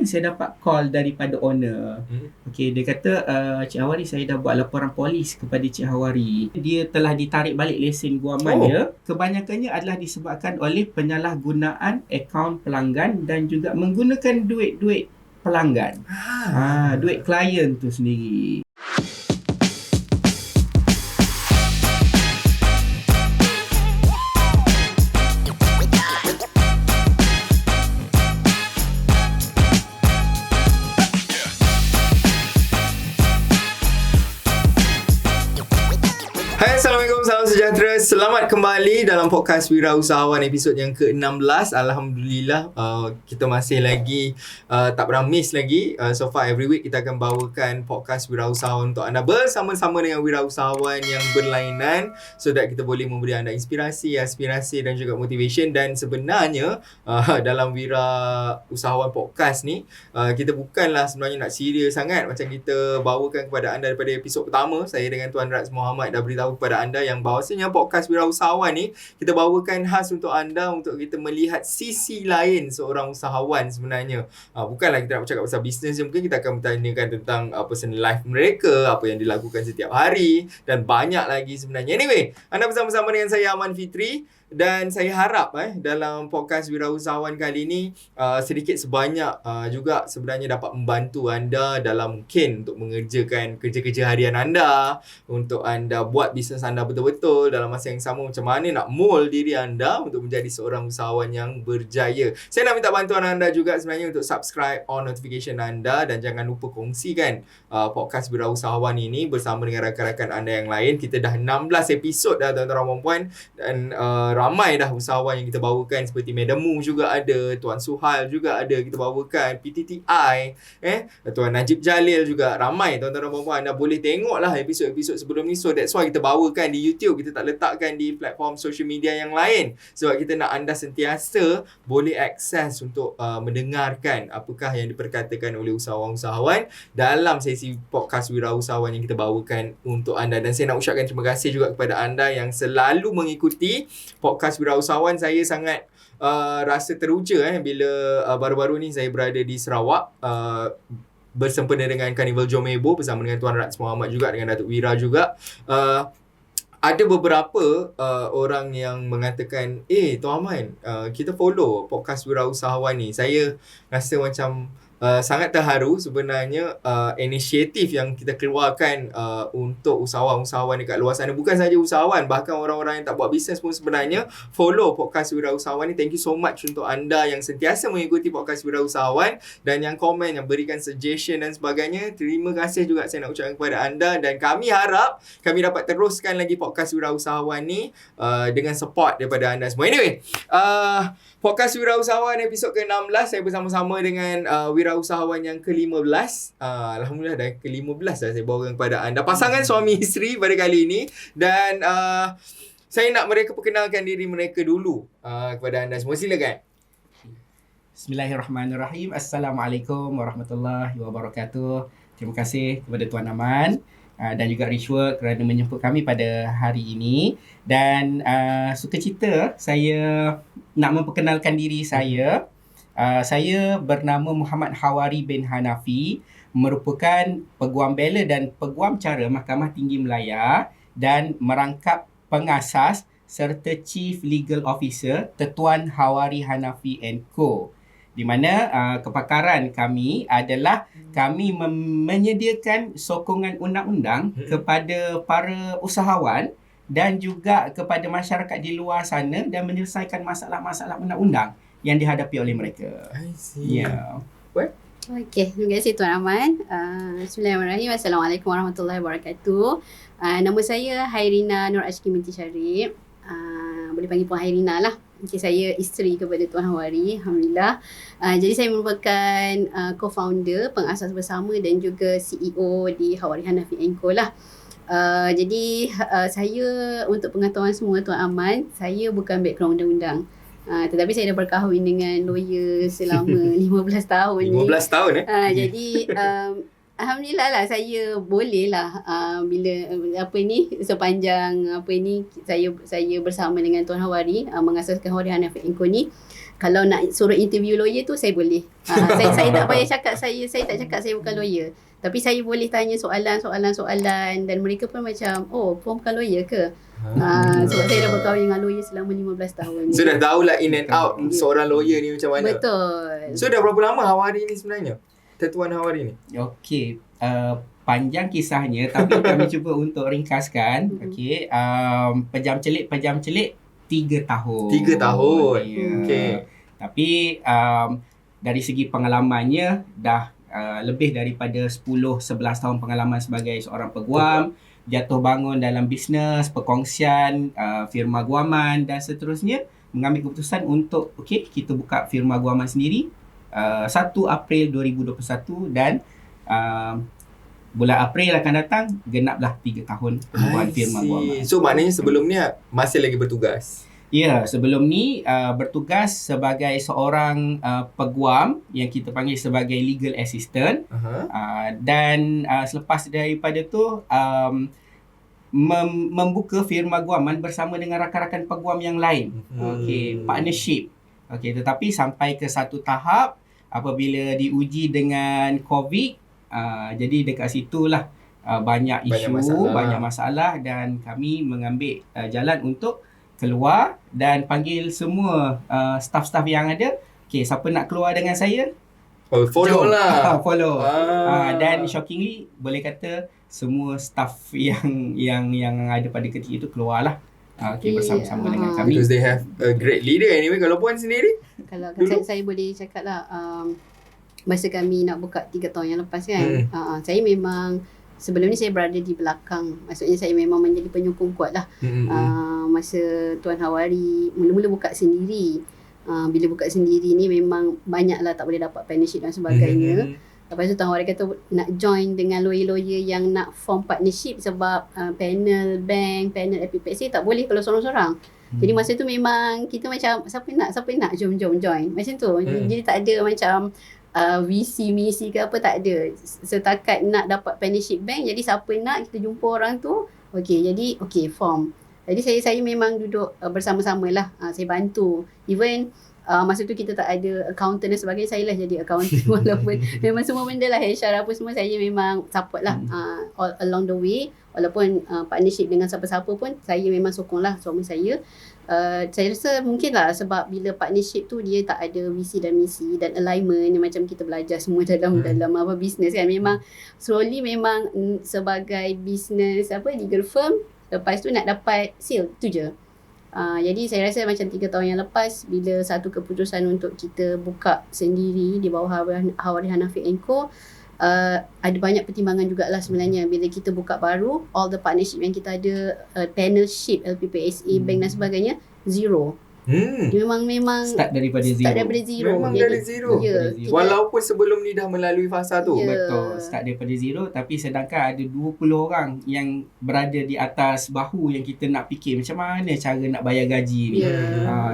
saya dapat call daripada owner. Okey, dia kata, Cik Hawari, saya dah buat laporan polis kepada Cik Hawari. Dia telah ditarik balik lesen guaman dia. Kebanyakannya adalah disebabkan oleh penyalahgunaan akaun pelanggan dan juga menggunakan duit-duit pelanggan. Duit klien tu sendiri. Hai, Assalamualaikum, salam sejahtera. Selamat kembali dalam podcast Wirausahawan episod yang ke-16. Alhamdulillah, kita masih lagi tak pernah miss lagi. So far every week kita akan bawakan podcast Wirausahawan untuk anda bersama-sama dengan wirausahawan yang berlainan, so that kita boleh memberi anda inspirasi, aspirasi dan juga motivation. Dan sebenarnya dalam Wirausahawan podcast ni, kita bukanlah sebenarnya nak serius sangat macam kita bawakan kepada anda daripada episod pertama. Saya dengan Tuan Raz Muhammad dah beritahu kepada anda yang bahawasanya podcast Wirausahawan ni kita bawakan khas untuk anda, untuk kita melihat sisi lain seorang usahawan sebenarnya. Bukanlah kita nak bercakap pasal bisnes je, mungkin kita akan bertanyakan tentang personal life mereka, apa yang dilakukan setiap hari dan banyak lagi sebenarnya. Anyway, anda bersama-sama dengan saya Aman Fitri. Dan saya harap dalam podcast Wirausahawan kali ini sedikit sebanyak juga sebenarnya dapat membantu anda dalam mungkin untuk mengerjakan kerja-kerja harian anda, untuk anda buat bisnes anda betul-betul, dalam masa yang sama macam mana nak mold diri anda untuk menjadi seorang usahawan yang berjaya. Saya nak minta bantuan anda juga sebenarnya untuk subscribe, on notification anda, dan jangan lupa kongsikan podcast Wirausahawan ini bersama dengan rakan-rakan anda yang lain. Kita dah 16 episod dah tuan-tuan dan puan, dan ramai dah usahawan yang kita bawakan, seperti Madam Mu juga ada, Tuan Suhal juga ada kita bawakan, PTTI, Tuan Najib Jalil juga. Ramai tuan-tuan dan puan-puan, anda boleh tengok lah episod-episod sebelum ni. So that's why kita bawakan di YouTube, kita tak letakkan di platform social media yang lain, sebab kita nak anda sentiasa boleh akses untuk mendengarkan apakah yang diperkatakan oleh usahawan-usahawan dalam sesi podcast Wirausahawan yang kita bawakan untuk anda. Dan saya nak ucapkan terima kasih juga kepada anda yang selalu mengikuti podcast Wirausahawan. Saya sangat rasa teruja bila baru-baru ni saya berada di Sarawak, bersempena dengan Carnival Jomebo bersama dengan Tuan Raz Muhammad juga, dengan Datuk Wira juga. Ada beberapa orang yang mengatakan, Tuan Aman, kita follow podcast Wirausahawan ni. Saya rasa macam sangat terharu sebenarnya. Inisiatif yang kita keluarkan untuk usahawan-usahawan dekat luar sana, bukan saja usahawan, bahkan orang-orang yang tak buat bisnes pun sebenarnya follow podcast Wirausahawan ni. Thank you so much untuk anda yang sentiasa mengikuti podcast Wirausahawan dan yang komen, yang berikan suggestion dan sebagainya. Terima kasih juga saya nak ucapkan kepada anda, dan kami harap kami dapat teruskan lagi podcast Wirausahawan ni dengan support daripada anda semua. Anyway, podcast Wirausahawan episod ke-16, saya bersama-sama dengan wirausahawan yang ke-15. Alhamdulillah dah ke-15 dah saya bawakan kepada anda, pasangan suami isteri pada kali ini. Dan saya nak mereka perkenalkan diri mereka dulu kepada anda semua. Silakan. Bismillahirrahmanirrahim. Assalamualaikum warahmatullahi wabarakatuh. Terima kasih kepada Tuan Aman dan juga Richwork kerana menjemput kami pada hari ini. Dan sukacita saya nak memperkenalkan diri saya. Saya bernama Muhammad Hawari bin Hanafi, merupakan Peguam Bela dan Peguam Cara Mahkamah Tinggi Melaya dan merangkap pengasas serta Chief Legal Officer Tetuan Hawari Hanafi & Co. Di mana kepakaran kami adalah kami menyediakan sokongan undang-undang kepada para usahawan dan juga kepada masyarakat di luar sana, dan menyelesaikan masalah-masalah undang-undang yang dihadapi oleh mereka. I see. Yeah. Okey, terima kasih Tuan Aman. Bismillahirrahmanirrahim. Assalamualaikum warahmatullahi wabarakatuh. Nama saya Hairina Nur Ashki binti Syarif. Boleh panggil Puan Hairina lah. Okay, saya isteri kepada Tuan Hawari, Alhamdulillah. Jadi saya merupakan co-founder, pengasas bersama dan juga CEO di Hawari Hanafi & Co lah. Jadi saya, untuk pengetahuan semua Tuan Aman, saya bukan background undang-undang. Tetapi saya dah berkahwin dengan lawyer selama 15 tahun ni. 15 tahun Jadi Alhamdulillah lah, saya boleh lah bila sepanjang saya bersama dengan Tuan Hawari mengasaskan Hawari Hanafi & Co ni. Kalau nak suruh interview lawyer tu saya boleh. Saya tak payah cakap saya tak cakap saya bukan lawyer. Tapi saya boleh tanya soalan dan mereka pun macam, oh, puan bukan lawyer ke? Sebab saya dah berkahwin dengan lawyer selama 15 tahun. So dah tahulah in and out seorang lawyer ni macam mana. Betul. So dah berapa lama Hawari ni sebenarnya? Tuan Hawari ni? Okey, panjang kisahnya tapi kami cuba untuk ringkaskan. Okey, pejam celik 3 tahun. 3 tahun. Ya. Okey. Tapi dari segi pengalamannya dah lebih daripada 10-11 tahun pengalaman sebagai seorang peguam, jatuh bangun dalam bisnes, perkongsian, firma guaman dan seterusnya, mengambil keputusan untuk kita buka firma guaman sendiri 1 April 2021 dan bulan April akan datang genaplah 3 tahun buat firma guaman. So maknanya sebelum ni masih lagi bertugas. Ya, sebelum ni bertugas sebagai seorang peguam yang kita panggil sebagai legal assistant. Dan selepas daripada tu membuka firma guaman bersama dengan rakan-rakan peguam yang lain. Partnership. Tetapi sampai ke satu tahap apabila diuji dengan COVID, jadi dekat situlah banyak isu, banyak masalah dan kami mengambil jalan untuk keluar dan panggil semua staff-staff yang ada. Siapa nak keluar dengan saya? Follow lah. Follow. Dan shockingly boleh kata semua staff yang ada pada ketika itu keluarlah. Bersama-sama dengan kami. Because they have a great leader anyway. Kalau puan sendiri? Kalau saya boleh cakap lah, masa kami nak buka 3 tahun yang lepas kan, saya memang sebelum ni saya berada di belakang. Maksudnya saya memang menjadi penyokong kuat lah. Masa Tuan Hawari mula-mula buka sendiri. Bila buka sendiri ni memang banyaklah tak boleh dapat partnership dan sebagainya. Lepas tu Tuan Hawari kata nak join dengan lawyer-lawyer yang nak form partnership sebab panel bank, panel LPPSA tak boleh kalau seorang-seorang. Jadi masa tu memang kita macam siapa nak jom join. Macam tu. Jadi tak ada macam visi misi ke apa, tak ada. Setakat nak dapat partnership bank, jadi siapa nak kita jumpa orang tu, jadi form. Jadi saya memang duduk bersama-sama lah, saya bantu. Even masa tu kita tak ada accountant dan sebagainya, saya lah jadi accountant. Walaupun memang semua benda lah HR apa semua saya memang support lah all along the way. Walaupun partnership dengan siapa-siapa pun saya memang sokong lah suami saya. Saya rasa mungkin lah sebab bila partnership tu dia tak ada visi dan misi dan alignment yang macam kita belajar semua dalam apa bisnes kan. Memang slowly memang sebagai bisnes legal firm, lepas tu nak dapat sale tu je. Jadi saya rasa macam 3 tahun yang lepas bila satu keputusan untuk kita buka sendiri di bawah Hawari Hanafi & Co, ada banyak pertimbangan jugalah sebenarnya. Bila kita buka baru, all the partnership yang kita ada, panelship, LPPSA, bank dan sebagainya, zero. Memang start daripada zero. Memang jadi, dari zero. Ya, walaupun sebelum ni dah melalui fasa tu. Ya. Betul, start daripada zero, tapi sedangkan ada 20 orang yang berada di atas bahu yang kita nak fikir macam mana cara nak bayar gaji ni.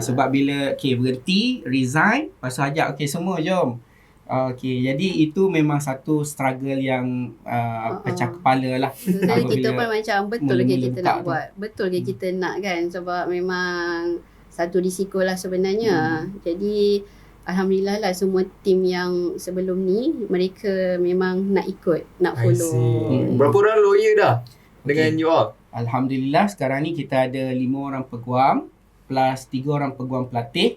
Sebab bila berhenti, resign, lepas tu ajak semua jom. Jadi itu memang satu struggle yang pecah kepala lah. Jadi kita pun macam betul ke kita nak buat, betul ke Hmm. kita nak kan, sebab memang satu risiko lah sebenarnya. Jadi alhamdulillah lah semua tim yang sebelum ni mereka memang nak ikut, nak follow. Berapa orang lawyer dah dengan you all? Alhamdulillah sekarang ni kita ada 5 orang peguam plus 3 orang peguam pelatih.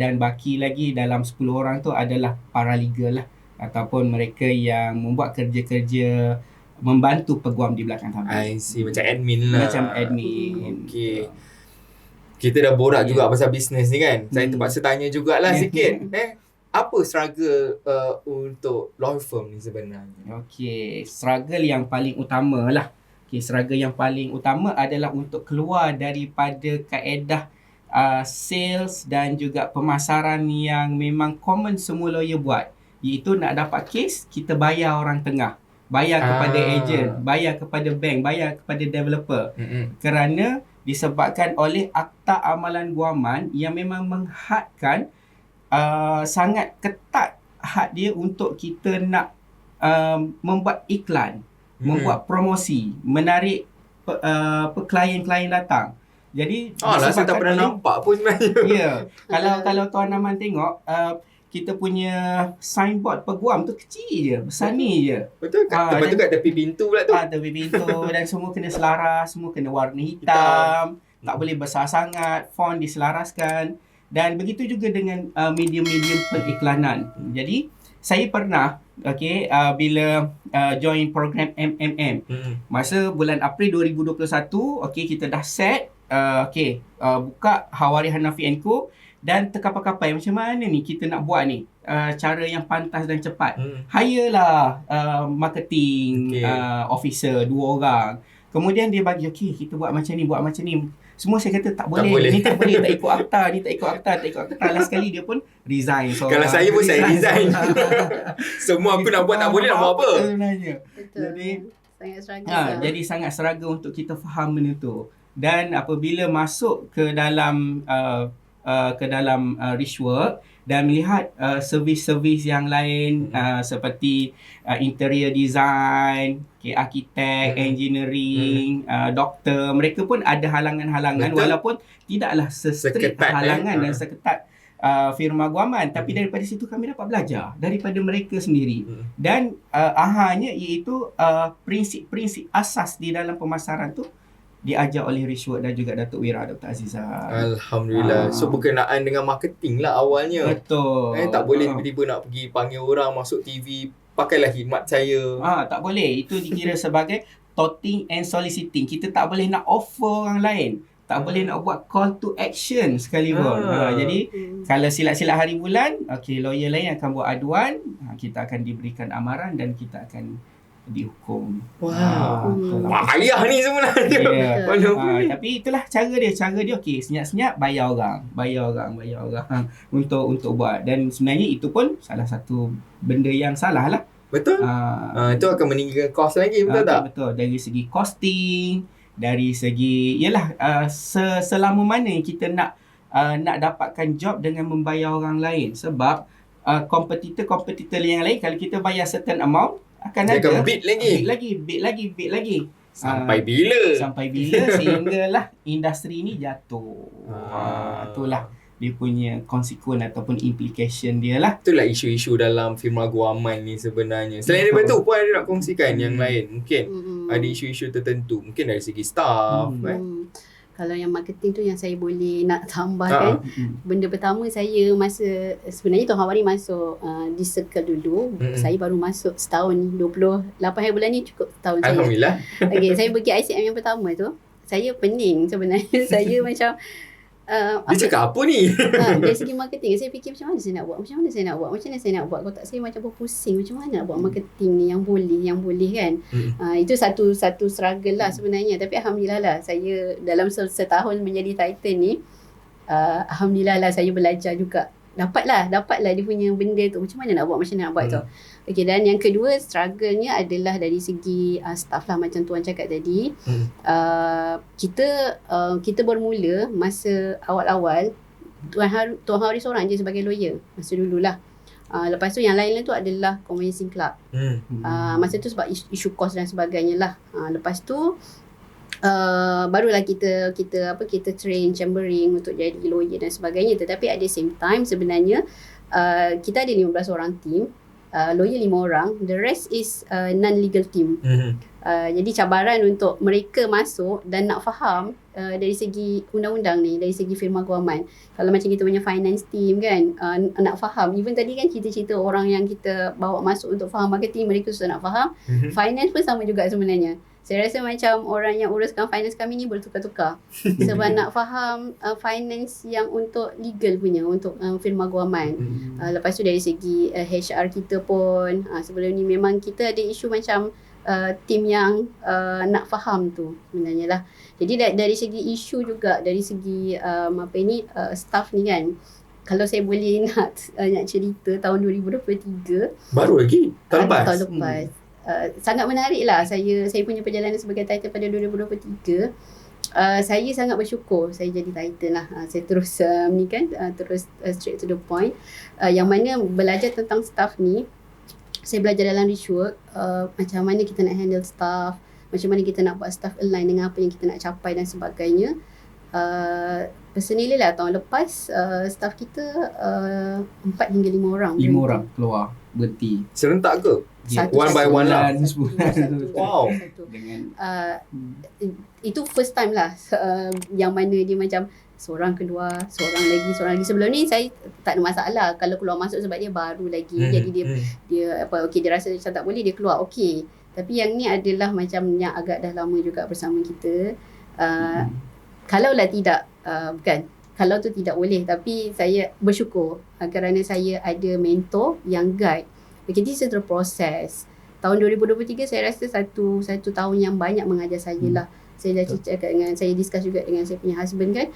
Dan baki lagi dalam 10 orang tu adalah paralegal lah, ataupun mereka yang membuat kerja-kerja membantu peguam di belakang tabir. I see, macam admin lah. Macam admin. Okay. Kita dah borak juga pasal bisnes ni kan. Saya terpaksa tanya jugalah sikit. Apa struggle untuk law firm ni sebenarnya? Struggle yang paling utama lah. Struggle yang paling utama adalah untuk keluar daripada kaedah sales dan juga pemasaran yang memang common semua lawyer buat. Iaitu nak dapat kes, kita bayar orang tengah. Bayar kepada ejen, bayar kepada bank, bayar kepada developer. Kerana disebabkan oleh Akta Amalan Guaman yang memang menghadkan sangat ketat had dia untuk kita nak membuat iklan, membuat promosi, menarik klien-klien datang. Jadi Lah saya tak disebabkan pernah oleh- nampak pun sebenarnya. Ya, kalau Tuan Aman tengok, kita punya signboard peguam tu kecil je, besar ni je. Betul kat, lepas tu kat tepi pintu pula tu. Tepi pintu dan semua kena selaras, semua kena warna hitam, tak boleh besar sangat, font diselaraskan dan begitu juga dengan medium-medium periklanan. Jadi saya pernah bila join program MMM masa bulan April 2021, kita dah set buka Hawari Hanafi & Co dan terkapai-kapai macam mana ni kita nak buat ni cara yang pantas dan cepat. Hire lah marketing officer 2 orang. Kemudian dia bagi kita buat macam ni. Semua saya kata tak boleh. Ni tak boleh, tak ikut akta. Last sekali dia pun resign. So, kalau saya pun saya resign. Semua aku nak buat tak boleh, nak buat apa? Sebenarnya. Betul. Jadi sangat struggle. jadi sangat struggle untuk kita faham benda tu. Dan apabila masuk ke dalam Richwork dan melihat servis-servis yang lain seperti interior design, arkitek, engineering, doktor, mereka pun ada halangan-halangan. Betul. walaupun tidaklah sestrict Seketat, halangan dan seketat firma guaman, tapi daripada situ kami dapat belajar daripada mereka sendiri. Dan ahanya iaitu prinsip-prinsip asas di dalam pemasaran tu diajar oleh Richwork dan juga Datuk Wira Dr. Azizah. Alhamdulillah. So berkenaan dengan marketing lah awalnya. Betul. Tak boleh tiba-tiba nak pergi panggil orang masuk TV, pakailah khidmat saya. Tak boleh. Itu dikira sebagai touting and soliciting. Kita tak boleh nak offer orang lain. Tak boleh nak buat call to action sekalipun. Jadi kalau silap-silap hari bulan, lawyer lain akan buat aduan, kita akan diberikan amaran dan kita akan dihukum. Payah ni sebenarnya. Tapi itulah cara dia. Senyap-senyap bayar orang untuk buat. Dan sebenarnya itu pun salah satu benda yang salah lah. Betul. Itu akan meninggikan kos lagi, betul tak? Betul. Dari segi costing, dari segi selama mana kita nak dapatkan job dengan membayar orang lain. Sebab kompetitor yang lain, kalau kita bayar certain amount, akan dia ada akan bid lagi. Sampai bila sehinggalah industri ni jatuh. Itulah dia punya konsekuen ataupun implication dia lah. Itulah isu-isu dalam firma guaman ni sebenarnya. Selain daripada tu, pun ada nak kongsikan yang lain. Mungkin ada isu-isu tertentu. Mungkin dari segi staff. Kalau yang marketing tu yang saya boleh nak tambahkan, benda pertama saya masa sebenarnya Tuan Hawari masuk di circle dulu. Saya baru masuk setahun ni, 28 hari bulan ni cukup tahun saya. Alhamdulillah. Saya pergi ICM yang pertama tu, saya pening sebenarnya. Saya macam dia cakap apa ni? Dari segi marketing, saya fikir macam mana saya nak buat, Kotak saya macam berpusing, macam mana nak buat marketing ni yang boleh kan. Itu satu struggle lah sebenarnya. Tapi Alhamdulillah lah, saya dalam setahun menjadi titan ni, Alhamdulillah lah saya belajar juga. Dapatlah dia punya benda tu, macam mana nak buat tu. Dan yang kedua, struggle-nya adalah dari segi staff lah, macam Tuan cakap tadi. Kita bermula masa awal-awal, Tuan Hari seorang je sebagai lawyer masa dululah. Lepas tu yang lain tu adalah conveyancing club. Masa tu sebab isu kos dan sebagainya lah. Lepas tu barulah kita train chambering untuk jadi lawyer dan sebagainya. Tetapi at the same time sebenarnya kita ada 15 orang team, lawyer 5 orang, the rest is non-legal team. Jadi cabaran untuk mereka masuk dan nak faham dari segi undang-undang ni, dari segi firma guaman. Kalau macam kita punya finance team kan, nak faham. Even tadi kan kita cerita orang yang kita bawa masuk untuk faham marketing, mereka susah nak faham. Finance pun sama juga sebenarnya. Saya rasa macam orang yang uruskan finance kami ni bertukar-tukar. Sebab nak faham finance yang untuk legal punya, untuk firma guaman. Lepas tu dari segi HR kita pun, sebelum ni memang kita ada isu macam team yang nak faham tu sebenarnya lah. Jadi dari segi isu juga, dari segi staff ni kan, kalau saya boleh nak cerita tahun 2023 baru lagi tahun lepas. Sangat menarik lah saya punya perjalanan sebagai titan pada 2023. Saya sangat bersyukur saya jadi titan lah. Saya terus terus straight to the point. Yang mana belajar tentang staff ni, saya belajar dalam Richwork, macam mana kita nak handle staff, macam mana kita nak buat staff align dengan apa yang kita nak capai dan sebagainya. personally lah tahun lepas staff kita 4 hingga 5 orang. 5 orang keluar berhenti. Serentak ke? Satu One by one lah. Sebulan. Wow. Dengan Itu first time lah yang mana dia macam seorang keluar, seorang lagi. Sebelum ni saya tak ada masalah kalau keluar masuk sebab dia baru lagi. Jadi dia okey, dia rasa macam tak boleh, dia keluar, okey. Tapi yang ni adalah macam yang agak dah lama juga bersama kita. Kalaulah tidak kalau tu tidak boleh, tapi saya bersyukur kerana saya ada mentor yang guide. Okay, this is the process. Tahun 2023 saya rasa satu tahun yang banyak mengajar saya lah. Saya dah cakap dengan, saya discuss juga dengan saya punya husband kan,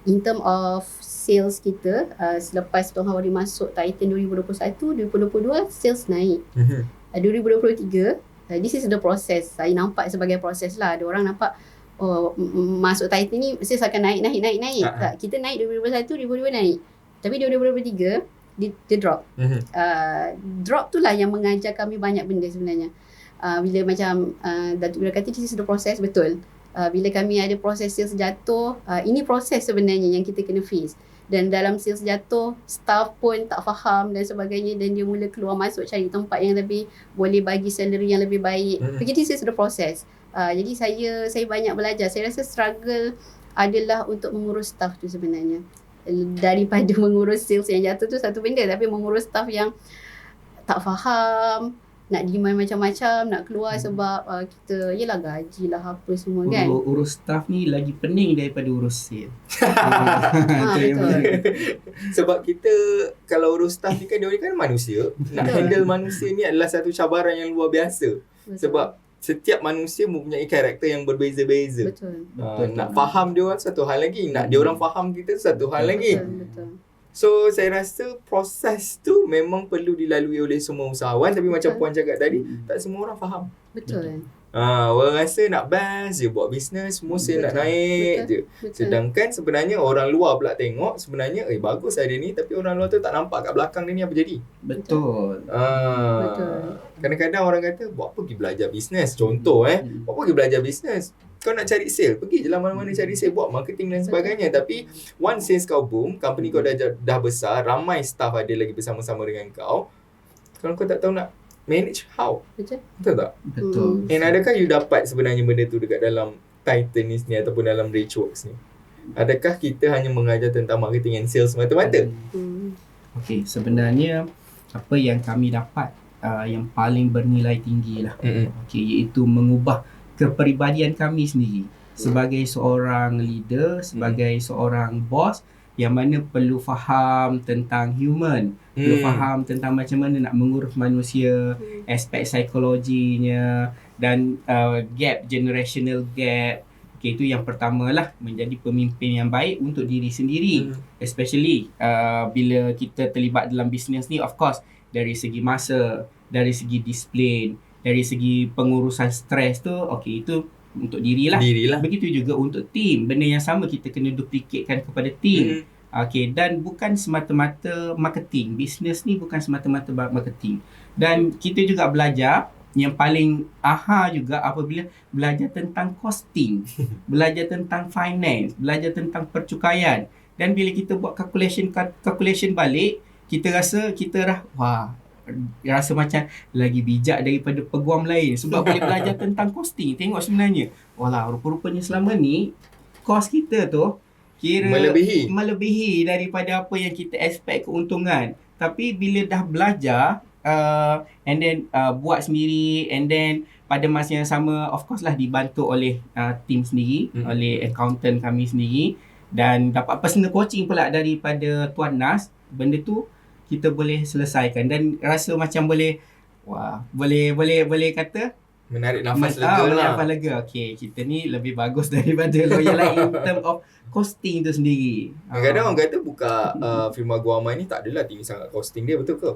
in term of sales kita, selepas Tuan Hawari masuk Titan 2021, 2022 sales naik. 2023, this is the process. Saya nampak sebagai proses lah. Ada orang nampak masuk Titan ni sales akan naik. Tak, kita naik 2021, 2022 naik. Tapi 2023 dia drop. Drop tu lah yang mengajar kami banyak benda sebenarnya. Bila macam Datuk Bila kata this is the process, betul. Bila kami ada proses sales jatuh, ini proses sebenarnya yang kita kena face. Dan dalam sales jatuh, staff pun tak faham dan sebagainya, dan dia mula keluar masuk cari tempat yang lebih boleh bagi salary yang lebih baik. Jadi this is the process. Jadi saya banyak belajar. Saya rasa struggle adalah untuk mengurus staff tu sebenarnya. Daripada mengurus sales yang jatuh tu satu benda, tapi mengurus staff yang tak faham, nak demand macam-macam, nak keluar sebab kita yelah gaji lah apa semua kan. Urus staff ni lagi pening daripada urus sales. Betul. Sebab kita kalau urus staff ni kan, dia kan manusia. Nak handle manusia ni adalah satu cabaran yang luar biasa. Betul. Sebab setiap manusia mempunyai karakter yang berbeza-beza. Betul. Nak faham dia orang satu hal lagi, nak dia orang faham kita satu hal lagi. Betul. So saya rasa proses tu memang perlu dilalui oleh semua usahawan. Tapi macam Puan cakap tadi, tak semua orang faham. Betul. Orang rasa nak best je, buat bisnes semua saya nak naik je. Sedangkan sebenarnya orang luar pula tengok, sebenarnya bagus idea ni, tapi orang luar tu tak nampak kat belakang dia ni apa jadi. Betul. Betul. Kadang-kadang orang kata, buat apa pergi belajar bisnes? Contoh buat apa pergi belajar bisnes? Kau nak cari sale, pergi je lah mana-mana cari sale, buat marketing dan sebagainya. Tapi once sales kau boom, company kau dah besar, ramai staff ada lagi bersama-sama dengan kau, kalau kau tak tahu nak manage how? Betul tak? Betul. And adakah you dapat sebenarnya benda tu dekat dalam Titan ni ataupun dalam Reachworks ni? Adakah kita hanya mengajar tentang marketing and sales semata-mata? Okey, sebenarnya apa yang kami dapat yang paling bernilai tinggi lah. Okey, iaitu mengubah kepribadian kami sendiri sebagai seorang leader, sebagai seorang boss yang mana perlu faham tentang human, perlu faham tentang macam mana nak mengurus manusia, aspek psikologinya dan generational gap. Okay, itu yang pertama lah, menjadi pemimpin yang baik untuk diri sendiri. Especially bila kita terlibat dalam bisnes ni, of course, dari segi masa, dari segi disiplin, dari segi pengurusan stres tu, okay, itu untuk dirilah. Begitu juga untuk tim. Benda yang sama kita kena duplikatkan kepada tim. Okay, dan bukan semata-mata marketing. Bisnes ni bukan semata-mata marketing. Dan kita juga belajar, yang paling juga apabila belajar tentang costing, belajar tentang finance, belajar tentang percukaian. Dan bila kita buat calculation balik, kita rasa rasa macam lagi bijak daripada peguam lain sebab boleh belajar tentang costing. Tengok sebenarnya, rupa-rupanya selama ni kos kita tu kira melebihi daripada apa yang kita expect keuntungan. Tapi bila dah belajar and then buat sendiri, and then pada masa yang sama of course lah dibantu oleh tim sendiri, oleh accountant kami sendiri, dan dapat personal coaching pula daripada Tuan Nas, benda tu kita boleh selesaikan dan rasa macam boleh kata menarik nafas lega. Okey, kita ni lebih bagus daripada lawyer lain in term of costing tu sendiri. Kadang-kadang orang kata buka firma guaman ni tak adalah tinggi sangat costing dia, betul ke?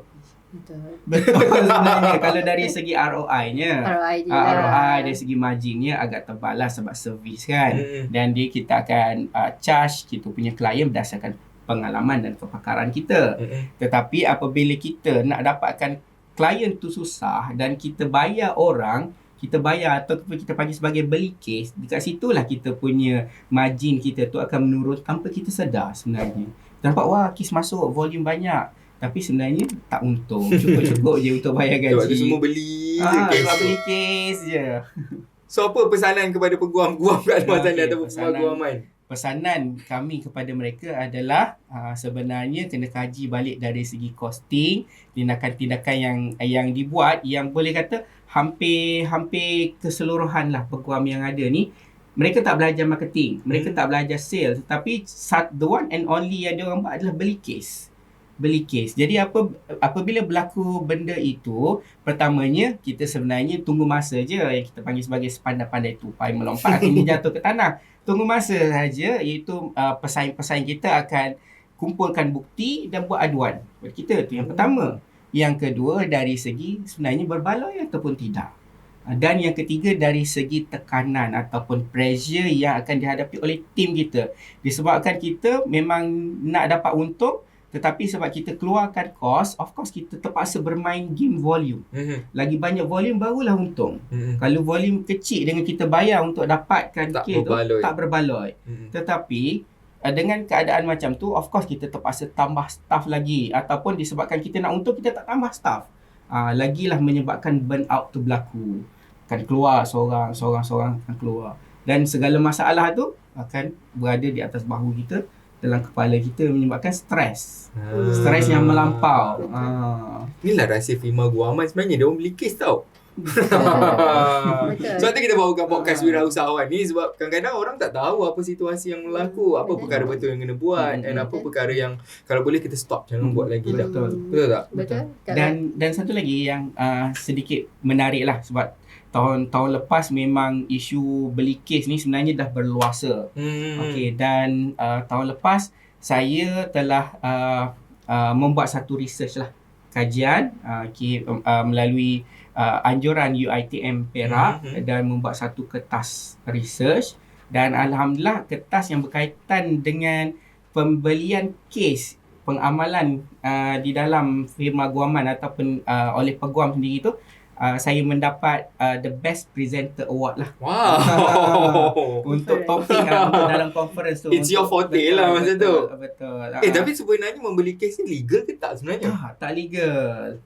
Betul sebenarnya. Kalau dari segi ROI-nya, ROI dari segi marginnya agak tebal lah sebab servis kan. Dan kita akan charge kita punya klien berdasarkan pengalaman dan kepakaran kita. Tetapi apabila kita nak dapatkan klien tu susah dan kita bayar orang kita bayar ataupun kita panggil sebagai beli case, dekat situlah kita punya margin kita tu akan menurun tanpa kita sedar sebenarnya. Kita nampak wah case masuk, volume banyak, tapi sebenarnya tak untung. Cukup-cukup je untuk bayar gaji. Sebab tu semua beli je case sebab tu. beli case je. So apa pesanan kepada peguam-peguam kat luar sana Okey, ataupun peguaman? Pesanan kami kepada mereka adalah sebenarnya kena kaji balik dari segi costing, tindakan-tindakan yang dibuat, yang boleh kata hampir keseluruhan lah peguam yang ada ni, mereka tak belajar marketing, mereka tak belajar sales, tetapi the one and only yang dia orang buat adalah beli case. Jadi apabila berlaku benda itu, pertamanya kita sebenarnya tunggu masa je, yang kita panggil sebagai sepandai-pandai tupai melompat akhirnya jatuh ke tanah. Tunggu masa saja, iaitu pesaing-pesaing kita akan kumpulkan bukti dan buat aduan kepada kita. Itu yang pertama. Yang kedua, dari segi sebenarnya berbaloi ataupun tidak. Dan yang ketiga, dari segi tekanan ataupun pressure yang akan dihadapi oleh tim kita. Disebabkan kita memang nak dapat untung, tetapi sebab kita keluarkan cost, of course kita terpaksa bermain game volume. Lagi banyak volume barulah untung. Kalau volume kecil dengan kita bayar untuk dapatkan case tu, tak berbaloi. Tetapi dengan keadaan macam tu, of course kita terpaksa tambah staff lagi, ataupun disebabkan kita nak untung, kita tak tambah staff. Lagilah menyebabkan burnout tu berlaku. Akan keluar seorang akan keluar. Dan segala masalah tu akan berada di atas bahu kita, dalam kepala kita, menyebabkan stres. Stres yang melampau. Inilah rahsia firma guaman sebenarnya, dia orang beli case tau. Betul. Sebab tu kita bawakan podcast wirausahawan ni, sebab kadang-kadang orang tak tahu apa situasi yang berlaku, apa perkara betul yang kena buat, dan apa perkara yang kalau boleh kita stop, jangan buat lagi lah. Betul tak? Betul. Dan satu lagi yang sedikit menarik lah, sebab tahun lepas memang isu beli case ni sebenarnya dah berluasa. Okey, dan tahun lepas saya telah membuat satu research lah, kajian melalui anjuran UiTM Perak, dan membuat satu kertas research, dan alhamdulillah kertas yang berkaitan dengan pembelian case, pengamalan di dalam firma guaman ataupun oleh peguam sendiri tu, saya mendapat the best presenter award lah. Wow. Untuk topik untuk dalam conference tu. It's your forte lah masa tu. Betul. Tapi sebenarnya membeli case ni legal ke tak sebenarnya? Tak legal.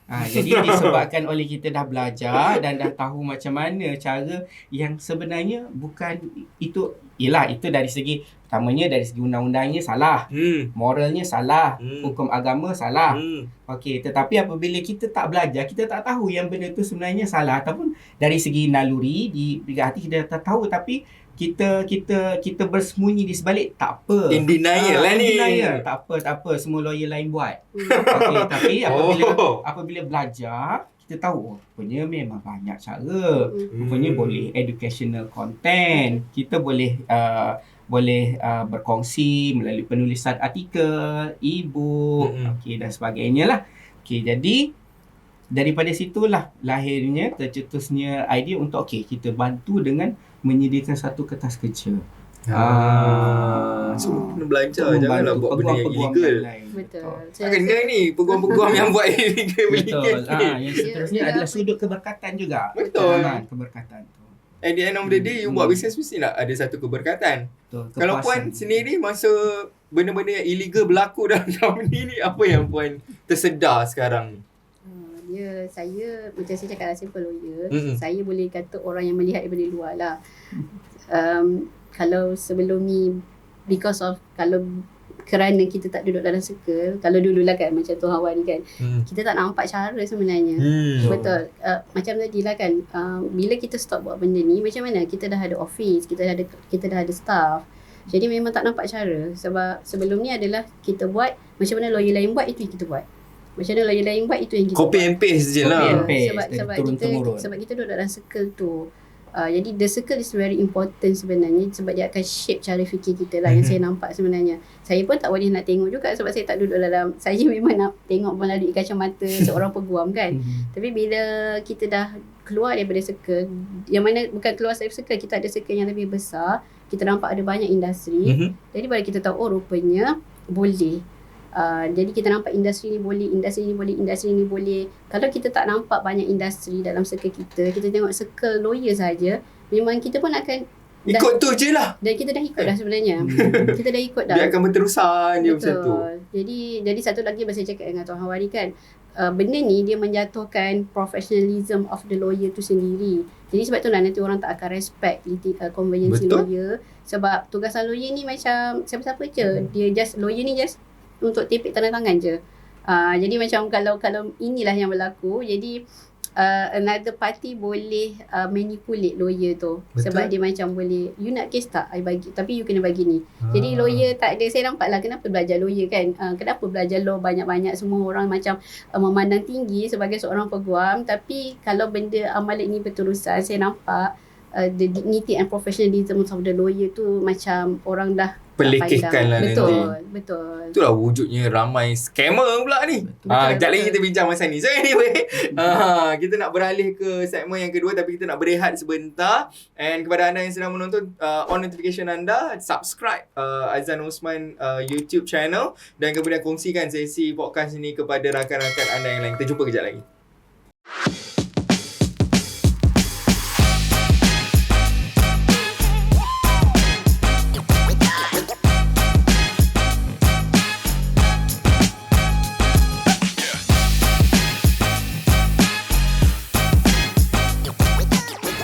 Jadi disebabkan oleh kita dah belajar dan dah tahu macam mana cara yang sebenarnya bukan itu. Yelah, itu dari segi pertamanya, dari segi undang-undangnya salah, moralnya salah, hukum agama salah. Okey, tetapi apabila kita tak belajar, kita tak tahu yang benda tu sebenarnya salah, ataupun dari segi naluri di hati kita tak tahu, tapi kita bersembunyi di sebalik, tak apa. In denial lah ni. Denial. Tak apa, semua lawyer lain buat. Okey, tapi apabila belajar, kita tahu rupanya memang banyak cara. Rupanya boleh educational content, kita boleh berkongsi melalui penulisan artikel, e-book, okey, dan sebagainya lah. Okey, jadi daripada situlah lahirnya, tercetusnya idea untuk kita bantu dengan menyediakan satu kertas kerja. So kena belajar, janganlah buat benda yang illegal. Betul. Kena ni peguam-peguam yang buat illegal beli case ni. Yang seterusnya adalah sudut keberkatan juga. Betul. Keberkatan tu. At the end of the day, you buat business mesti nak ada satu keberkatan. Betul. Kalau Puan sendiri masa benda-benda yang illegal berlaku dalam company ni, apa yang Puan tersedar sekarang ni? Saya macam saya cakap lah, simple lawyer. Saya boleh kata orang yang melihat daripada luar lah. Kalau sebelum ni, because of, kerana kita tak duduk dalam circle, kalau dululah kan macam Tuan Hawan ni kan, kita tak nampak cara sebenarnya. Betul. Macam tadi lah kan, bila kita stop buat benda ni, macam mana kita dah ada office, kita dah ada staff. Jadi memang tak nampak cara. Sebab sebelum ni adalah kita buat macam mana lawyer lain buat, itu yang kita buat. Macam mana lawyer lain buat, itu yang kita Copy buat. and paste je lah. Sebab kita duduk dalam circle tu. Jadi the circle is very important sebenarnya, sebab dia akan shape cara fikir kita lah, yang saya nampak sebenarnya. Saya pun tak boleh nak tengok juga sebab saya tak duduk dalam, saya memang nak tengok melalui kacamata seorang peguam kan. Tapi bila kita dah keluar daripada circle, yang mana bukan keluar dari circle, kita ada circle yang lebih besar, kita nampak ada banyak industri. Jadi baru kita tahu, rupanya boleh Jadi kita nampak industri ni boleh, industri ni boleh. Kalau kita tak nampak banyak industri dalam circle kita tengok circle lawyer saja, memang kita pun akan Ikut tu je lah. dan kita dah ikut dah sebenarnya. Kita dah ikut dah. Dia akan berterusan dia macam tu. Jadi satu lagi saya cakap dengan Tuan Hawari kan, benda ni dia menjatuhkan professionalism of the lawyer tu sendiri. Jadi sebab tu lah nanti orang tak akan respect conveyancing lawyer. Sebab tugasan lawyer ni macam siapa-siapa je. Dia lawyer ni just untuk tipik tanda tangan je. Jadi macam kalau inilah yang berlaku, jadi another party boleh manipulate lawyer tu. Betul. Sebab dia macam boleh, you nak case tak? I bagi, tapi you kena bagi ni. Jadi lawyer tak ada, saya nampak lah kenapa belajar lawyer kan. Kenapa belajar law banyak-banyak, semua orang macam memandang tinggi sebagai seorang peguam. Tapi kalau benda amalan ni berterusan, saya nampak the dignity and professionalism of the lawyer tu macam orang dah pelekehkan lah nanti. Betul. Itulah wujudnya ramai scammer pula ni. Sekejap lagi kita bincang masa ni. So anyway, kita nak beralih ke segmen yang kedua, tapi kita nak berehat sebentar. And kepada anda yang sedang menonton, on notification anda, subscribe Azan Osman YouTube channel, dan kemudian kongsikan sesi podcast ini kepada rakan-rakan anda yang lain. Kita jumpa kejap lagi.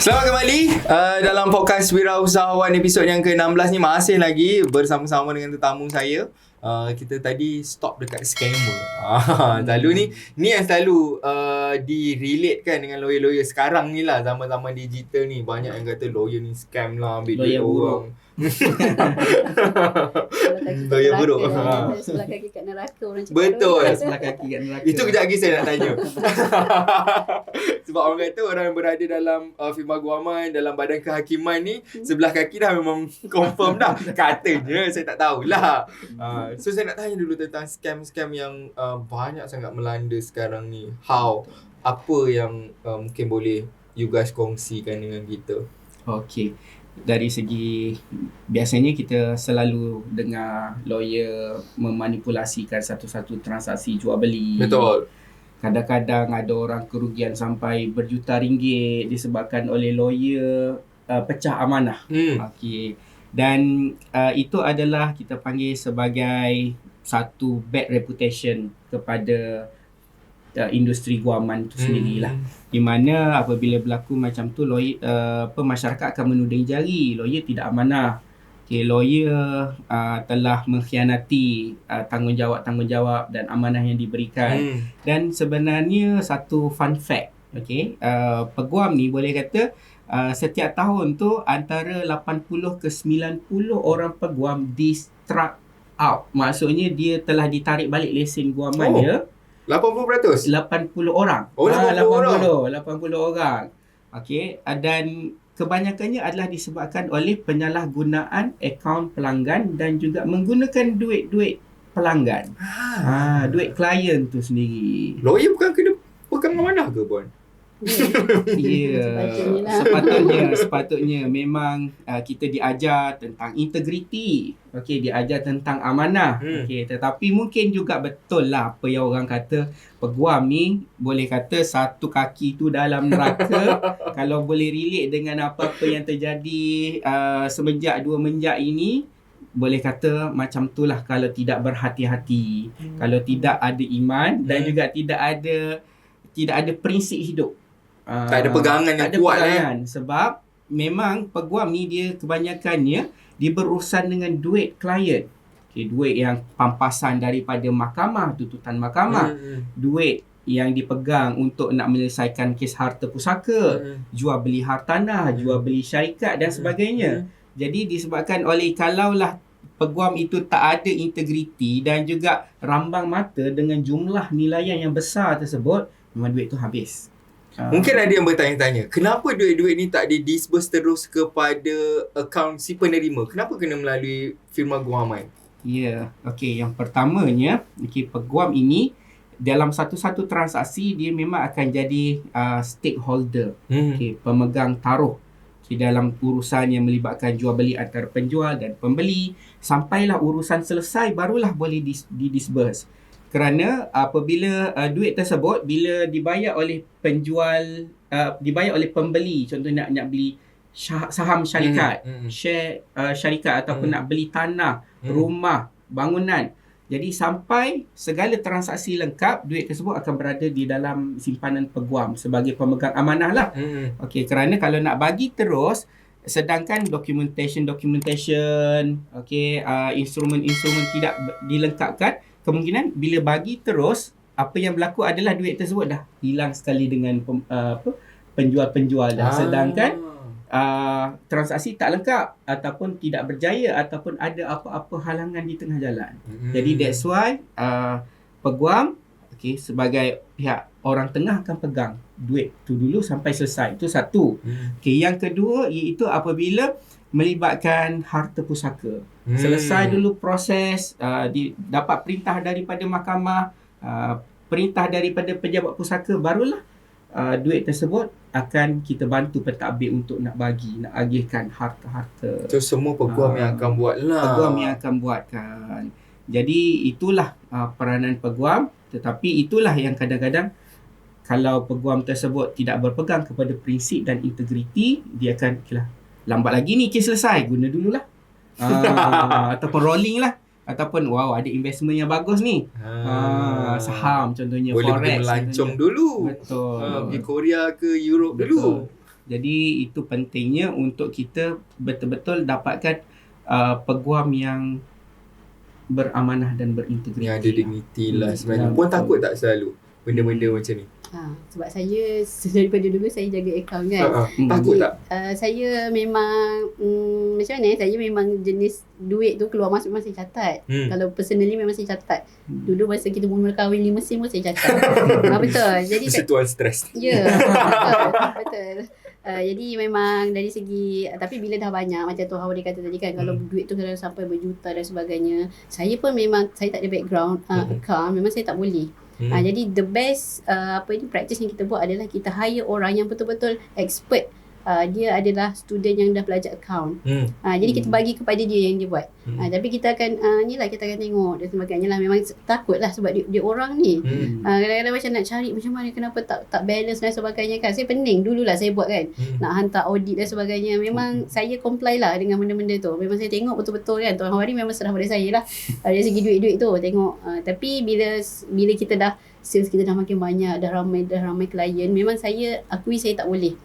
Selamat kembali dalam podcast Wirausahawan episod yang ke-16 ni. Masih lagi bersama-sama dengan tetamu saya. Kita tadi stop dekat scammer. Selalu ni yang selalu direlatekan dengan lawyer-lawyer sekarang ni lah, zaman-zaman digital ni. Banyak yang kata lawyer ni scam lah, ambil duit orang. Lawyer buruk. Sebelah kaki kat neraka orang cakap. Betul. Sebelah kaki kat neraka. Itu kejap lagi saya nak tanya. Sebab orang kata orang yang berada dalam firma guaman, dalam badan kehakiman ni, sebelah kaki dah memang confirm dah. Katanya, saya tak tahulah. So saya nak tanya dulu tentang scam-scam yang banyak sangat melanda sekarang ni. Apa yang mungkin boleh you guys kongsikan dengan kita? Okey. Dari segi, biasanya kita selalu dengar lawyer memanipulasikan satu-satu transaksi jual beli. Betul. Kadang-kadang ada orang kerugian sampai berjuta ringgit disebabkan oleh lawyer pecah amanah. Okey. Dan itu adalah kita panggil sebagai satu bad reputation kepada industri guaman itu sendirilah. Di mana apabila berlaku macam tu, lawyer, masyarakat akan menuding jari lawyer tidak amanah. Okay, lawyer telah mengkhianati tanggungjawab dan amanah yang diberikan. Dan sebenarnya satu fun fact, okay, peguam ni boleh kata setiap tahun tu antara 80 ke 90 orang peguam di-struck out. Maksudnya dia telah ditarik balik lesen guaman dia. 80%? 80 orang. 80 orang. Okey, dan kebanyakannya adalah disebabkan oleh penyalahgunaan akaun pelanggan dan juga menggunakan duit pelanggan. Duit klien tu sendiri. Lawyer bukan kena pegang amanah ke, Puan? Ya, sepatutnya memang kita diajar tentang integriti. Okey, diajar tentang amanah. Okey, tetapi mungkin juga betul lah apa yang orang kata, peguam ni boleh kata satu kaki tu dalam neraka. Kalau boleh relate dengan apa-apa yang terjadi semenjak 2 menjak ini, boleh kata macam tu lah kalau tidak berhati-hati, kalau tidak ada iman dan juga tidak ada prinsip hidup. Tak ada pegangan yang kuat Sebab memang peguam ni dia kebanyakannya dia berurusan dengan duit klien. Okay, duit yang pampasan daripada mahkamah, tuntutan mahkamah, duit yang dipegang untuk nak menyelesaikan kes harta pusaka, jual beli hartanah, jual beli syarikat dan sebagainya. Jadi disebabkan oleh kalaulah peguam itu tak ada integriti dan juga rambang mata dengan jumlah nilaian yang besar tersebut, memang duit tu habis. Mungkin ada yang bertanya-tanya, kenapa duit-duit ni tak di-disburse terus kepada akaun si penerima? Kenapa kena melalui firma guaman? Ya, okey. Yang pertamanya, peguam ini dalam satu-satu transaksi dia memang akan jadi stakeholder, pemegang taruh. dalam urusan yang melibatkan jual beli antara penjual dan pembeli, sampailah urusan selesai barulah boleh di-disburse. Kerana apabila duit tersebut bila dibayar oleh penjual, dibayar oleh pembeli, contohnya nak beli saham syarikat, share syarikat, ataupun nak beli tanah, rumah, bangunan. Jadi sampai segala transaksi lengkap, duit tersebut akan berada di dalam simpanan peguam sebagai pemegang amanah lah. Okey, kerana kalau nak bagi terus, sedangkan documentation, okey, instrumen-instrumen tidak dilengkapkan, kemungkinan bila bagi terus, apa yang berlaku adalah duit tersebut dah hilang sekali dengan penjual-penjual dah. Sedangkan transaksi tak lengkap ataupun tidak berjaya ataupun ada apa-apa halangan di tengah jalan. Jadi that's why peguam, okey, sebagai pihak orang tengah akan pegang duit tu dulu sampai selesai. Itu satu. Okey, yang kedua iaitu apabila melibatkan harta pusaka. Selesai dulu proses, dapat perintah daripada mahkamah, perintah daripada pejabat pusaka, barulah duit tersebut akan kita bantu pentadbir untuk nak agihkan harta-harta. So semua peguam yang akan buat lah. Peguam yang akan buatkan. Jadi itulah peranan peguam, tetapi itulah yang kadang-kadang kalau peguam tersebut tidak berpegang kepada prinsip dan integriti, dia akan lambat lagi ni kes selesai, guna dululah. Ataupun rolling lah. Ataupun ada investment yang bagus ni. Saham contohnya, boleh forex. Boleh melancong dulu. Betul. Pergi Korea ke Europe dulu. Jadi itu pentingnya untuk kita betul-betul dapatkan peguam yang beramanah dan berintegriti. Yang ada dignity lah sebenarnya. Pun takut tak selalu benda-benda macam ni? Sebab saya daripada dulu saya jaga akaun kan. Takut tak? Saya memang macam mana, saya memang jenis duit tu keluar masuk memang saya catat. Kalau personally memang saya catat. Dulu masa kita mula kahwin 5 sen pun saya catat. Betul. Jadi Mesti tuan stres. Ya, betul. Jadi memang dari segi, tapi bila dah banyak macam Tuan Hawari kata tadi kan, kalau duit tu kalau sampai berjuta dan sebagainya, saya pun memang saya tak ada background account, memang saya tak boleh. Jadi the best practice yang kita buat adalah kita hire orang yang betul-betul expert. Dia adalah student yang dah belajar account. Jadi kita bagi kepada dia yang dia buat. Tapi kita akan kita akan tengok dan sebagainya lah. Memang takut lah sebab dia orang ni. Kadang-kadang macam nak cari macam mana, kenapa tak balance dan sebagainya kan. Saya pening dululah saya buat kan. Nak hantar audit dan sebagainya. Memang saya comply lah dengan benda-benda tu. Memang saya tengok betul-betul kan. Tuan Hawari memang serah pada saya lah. Dari segi duit-duit tu tengok. Tapi bila kita dah sales kita dah makin banyak, dah ramai klien, memang saya akui saya tak boleh.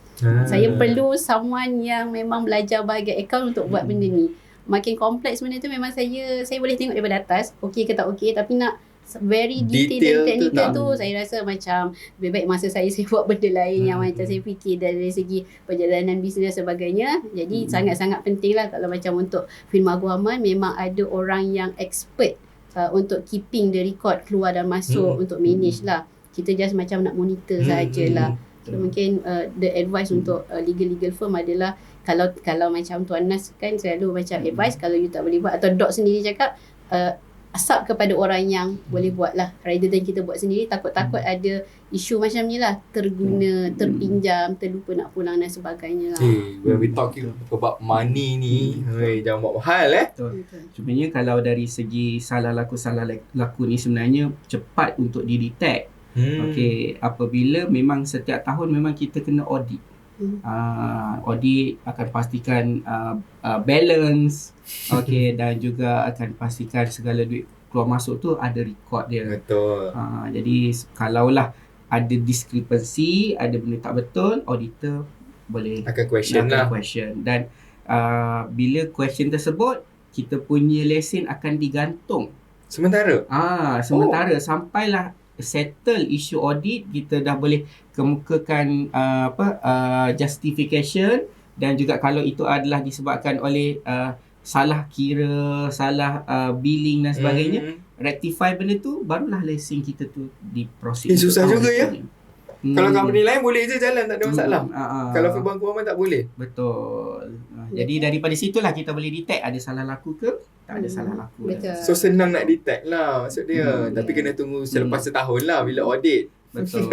Saya perlu someone yang memang belajar bahagian account untuk buat benda ni. Makin kompleks benda tu memang saya boleh tengok daripada atas, okey ke tak okey, tapi nak very detail dan technical tu saya rasa macam lebih baik masa saya buat benda lain yang macam saya fikir dari segi perjalanan bisnes dan sebagainya. Jadi sangat-sangat penting lah kalau macam untuk firma kewangan memang ada orang yang expert untuk keeping the record keluar dan masuk, untuk manage lah. Kita just macam nak monitor sajalah. So mungkin the advice untuk legal firm adalah kalau macam Tuan Nas kan selalu macam advice, kalau you tak boleh buat atau Doc sendiri cakap asap kepada orang yang boleh buat lah, rather than kita buat sendiri. Takut-takut ada isu macam ni lah, terguna, terpinjam, terlupa nak pulang dan sebagainya lah. When we talking about money ni, jangan buat mahal Betul. Sebenarnya kalau dari segi salah laku ni sebenarnya cepat untuk didetect. Okey, apabila memang setiap tahun memang kita kena audit. Audit akan pastikan balance, okey, dan juga akan pastikan segala duit keluar masuk tu ada record dia. Betul. Jadi kalaulah ada discrepancy, ada benda tak betul, auditor boleh akan question lah. Dan bila question tersebut, kita punya lesen akan digantung. Sementara Sampailah settle isu audit, kita dah boleh kemukakan justification, dan juga kalau itu adalah disebabkan oleh salah kira, salah billing dan sebagainya, rectify benda tu, barulah lesen kita tu diproses. Susah juga ya. Kalau company lain boleh je jalan, tak ada masalah. Kalau firma kewangan tak boleh. Betul. Jadi daripada situlah kita boleh detect ada salah laku ke tak ada salah laku. Betul. So senang nak detect lah maksud dia. Tapi kena tunggu selepas setahun lah bila audit. Betul.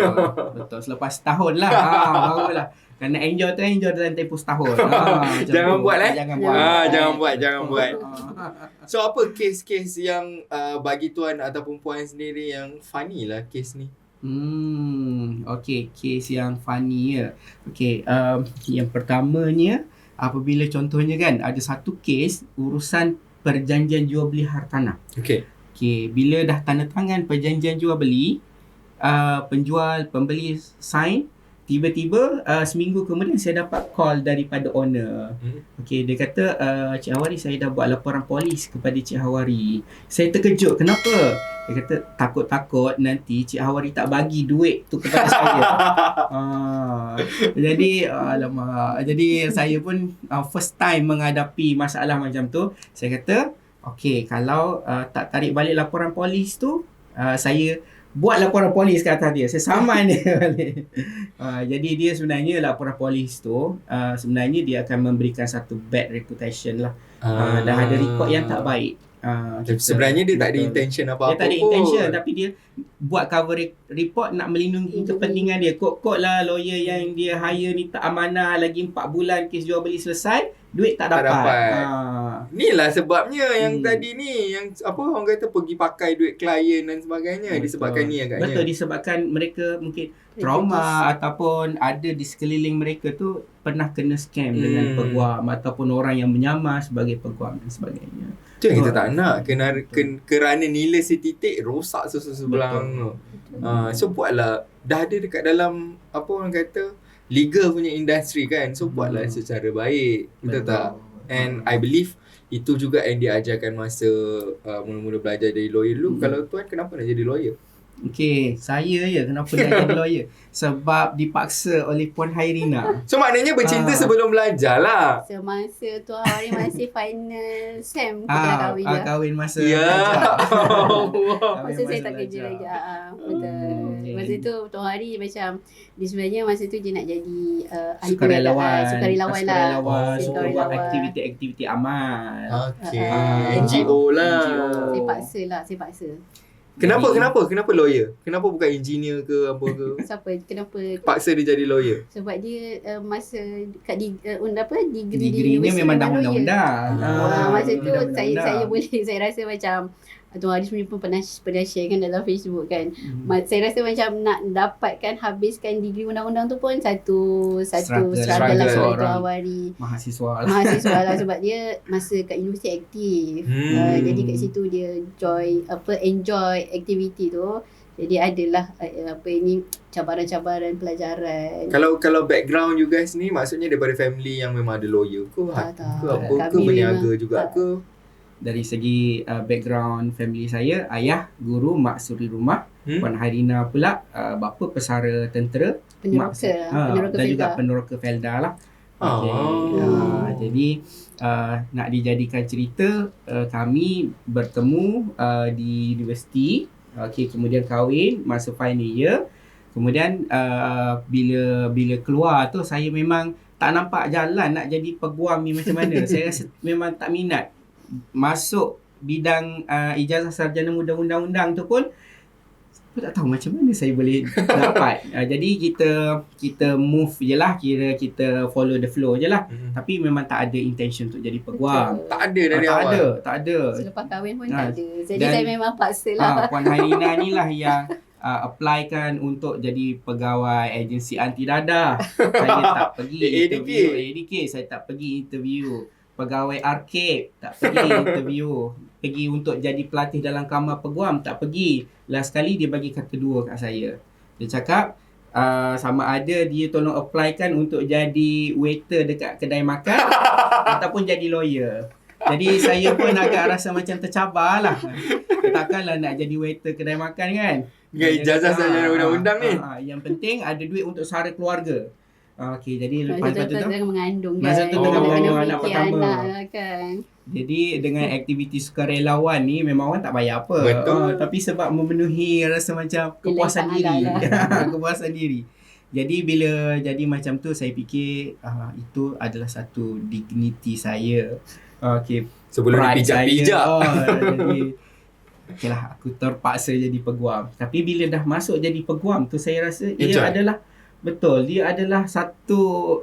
Betul. Selepas setahun lah. Barulah. Kerana enjoy dalam tempoh setahun. Macam Jangan tu. buat Jangan buat. buat. Jangan buat. So apa kes-kes yang bagi tuan ataupun puan sendiri yang funny lah kes ni? Okay, kes yang funny ya. Okay, yang pertamanya apabila contohnya kan ada satu kes urusan perjanjian jual beli hartanah. Okay. Okay, bila dah tanda tangan perjanjian jual beli, penjual pembeli sign, tiba-tiba seminggu kemudian saya dapat call daripada owner. Okay, dia kata, Cik Hawari, saya dah buat laporan polis kepada Cik Hawari. Saya terkejut, kenapa? Dia kata, takut-takut nanti Cik Hawari tak bagi duit tu kepada saya. Jadi, alamak. Jadi, saya pun first time menghadapi masalah macam tu. Saya kata, okay, kalau tak tarik balik laporan polis tu, saya buat laporan polis ke atas dia. Saya saman dia balik. Jadi dia sebenarnya laporan polis tu sebenarnya dia akan memberikan satu bad reputation lah. Dah ada rekod yang tak baik. Sebenarnya dia tak ada intention apa-apa. Dia tak ada intention tapi dia buat cover report nak melindungi kepentingan dia. Kod lah lawyer yang dia hire ni tak amanah, lagi 4 bulan kes jual beli selesai, duit tak dapat. Inilah sebabnya yang tadi ni, yang apa orang kata pergi pakai duit klien dan sebagainya. Betul. Disebabkan ni agaknya. Betul, disebabkan mereka mungkin trauma ataupun ada di sekeliling mereka tu pernah kena scam dengan peguam ataupun orang yang menyamar sebagai peguam dan sebagainya. Itu yang kita tak nak. Kerana nilai setitik rosak sebelah. So buatlah, dah ada dekat dalam apa orang kata legal punya industri kan. So buatlah secara baik. Betul tak? And I believe itu juga yang diajarkan masa mula-mula belajar jadi lawyer dulu. Kalau tuan kenapa nak jadi lawyer? Okay, saya kenapa nak jadi lawyer? Sebab dipaksa oleh Puan Hairina. So maknanya bercinta sebelum belajar lah. Semasa Tuan Hawari masih final SEM kita dah kahwin je. Kahwin masa belajar. Masa saya tak kerja lagi. Betul. Masa tu Tuan Hawari macam dia sebenarnya masa tu dia nak jadi sukarelawan. Sukarelawan lah. Suka buat aktiviti-aktiviti amal. Okay. NGO lah. Saya paksa. Kenapa lawyer? Kenapa bukan engineer ke apa ke? Kenapa Paksa dia jadi lawyer? sebab dia masa kat Degree ni memang dah undang-undang. Masa tu saya rasa macam Tuan Hawari sebenarnya pun pernah share kan dalam Facebook kan. Saya rasa macam nak dapatkan habiskan degree undang-undang tu pun satu struggle lah untuk Tuan Hawari. Mahasiswa lah sebab dia masa kat universiti aktif. Jadi kat situ dia enjoy aktiviti tu. Jadi adalah cabaran-cabaran pelajaran. Kalau background you guys ni maksudnya daripada family yang memang ada lawyer ke? Ke apa ke berniaga juga ke? Dari segi background family saya, ayah guru, mak suri rumah, Puan Hairina pula bapa pesara tentera, peneroka dan juga peneroka Felda lah. Jadi nak dijadikan cerita, kami bertemu di universiti, kemudian kahwin masa final year. Kemudian bila keluar tu saya memang tak nampak jalan nak jadi peguam ni macam mana. Saya rasa memang tak minat. Masuk bidang ijazah sarjana muda undang-undang tu pun aku tak tahu macam mana saya boleh dapat. Jadi kita move je lah, kira kita follow the flow je lah. Tapi memang tak ada intention untuk jadi peguam. Tak ada dari awal. Tak ada. Selepas kahwin pun tak ada. Jadi saya memang paksa lah. Puan Hairina ni lah yang apply kan untuk jadi pegawai agensi anti dadah. Saya tak pergi interview ADK, saya tak pergi interview pegawai arcade, tak pergi interview. Pergi untuk jadi pelatih dalam kamar peguam, tak pergi. Last sekali dia bagi kata dua kat saya. Dia cakap sama ada dia tolong apply kan untuk jadi waiter dekat kedai makan ataupun jadi lawyer. Jadi saya pun agak rasa macam tercabar lah. Takkanlah nak jadi waiter kedai makan kan. Dengan ijazah sarjana undang-undang ni. Yang penting ada duit untuk sara keluarga. Okey, jadi lepas tu tengah mengandung kan. Masa tu tengah mengandung anak pertama. Kan. Jadi dengan aktiviti sukarelawan ni memang orang tak bayar apa. Betul. Tapi sebab memenuhi rasa macam kepuasan diri. Kepuasan diri. Jadi bila jadi macam tu saya fikir itu adalah satu dignity saya. Okey. Sebelum dipijak-pijak. Jadi okey lah, aku terpaksa jadi peguam. Tapi bila dah masuk jadi peguam tu, saya rasa Enjoy. dia adalah satu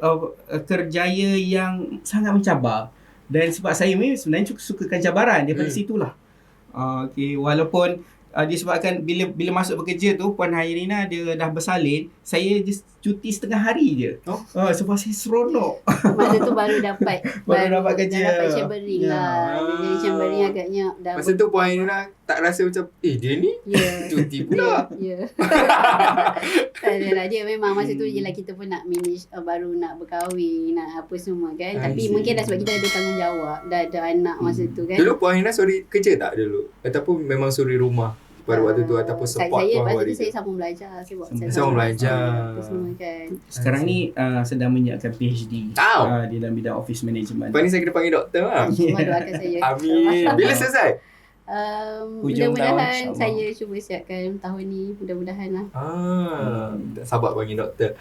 kerjaya yang sangat mencabar. Dan sebab saya ni sebenarnya sukakan cabaran daripada situlah. Okey, walaupun disebabkan bila masuk bekerja tu, Puan Hairina dia dah bersalin, saya just cuti setengah hari je. Sebab saya seronok. Masa tu baru dapat dapat kerja. Dah dapat chambering lah. Jadi chambering agaknya dah Masa tu Puan Hairina tak rasa macam dia ni cuti pula. Ya. Tak adalah, dia memang masa tu je lah kita pun nak manage, baru nak berkahwin, nak apa semua kan. Tapi mungkin dah sebab kita ada tanggungjawab, dah ada anak masa tu kan. Dulu Puan Hairina sorry kerja tak dulu? Ataupun memang sorry rumah pada waktu tu, ataupun support saya, Puan masa tu Hairina? saya sambung belajar. Saya buat Sambung belajar. Apa semua kan. Sekarang ni sedang menyiapkan PhD di dalam bidang office management. Lepas ni saya kena panggil doktor lah. Allah doakan saya. Amin. Bila selesai? Hujung Mudah-mudahan tahun, saya cuba siapkan tahun ni. Mudah-mudahan lah. Tak sabar panggil doktor.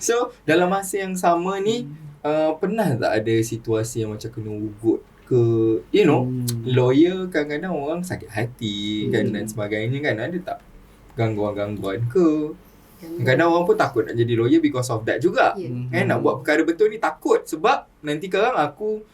So dalam masa yang sama ni pernah tak ada situasi yang macam kena ugut ke, lawyer kadang-kadang orang sakit hati kan dan sebagainya kan, ada tak gangguan-gangguan ke? Kadang orang pun takut nak jadi lawyer because of that juga. Kan nak buat perkara betul ni takut sebab nanti sekarang aku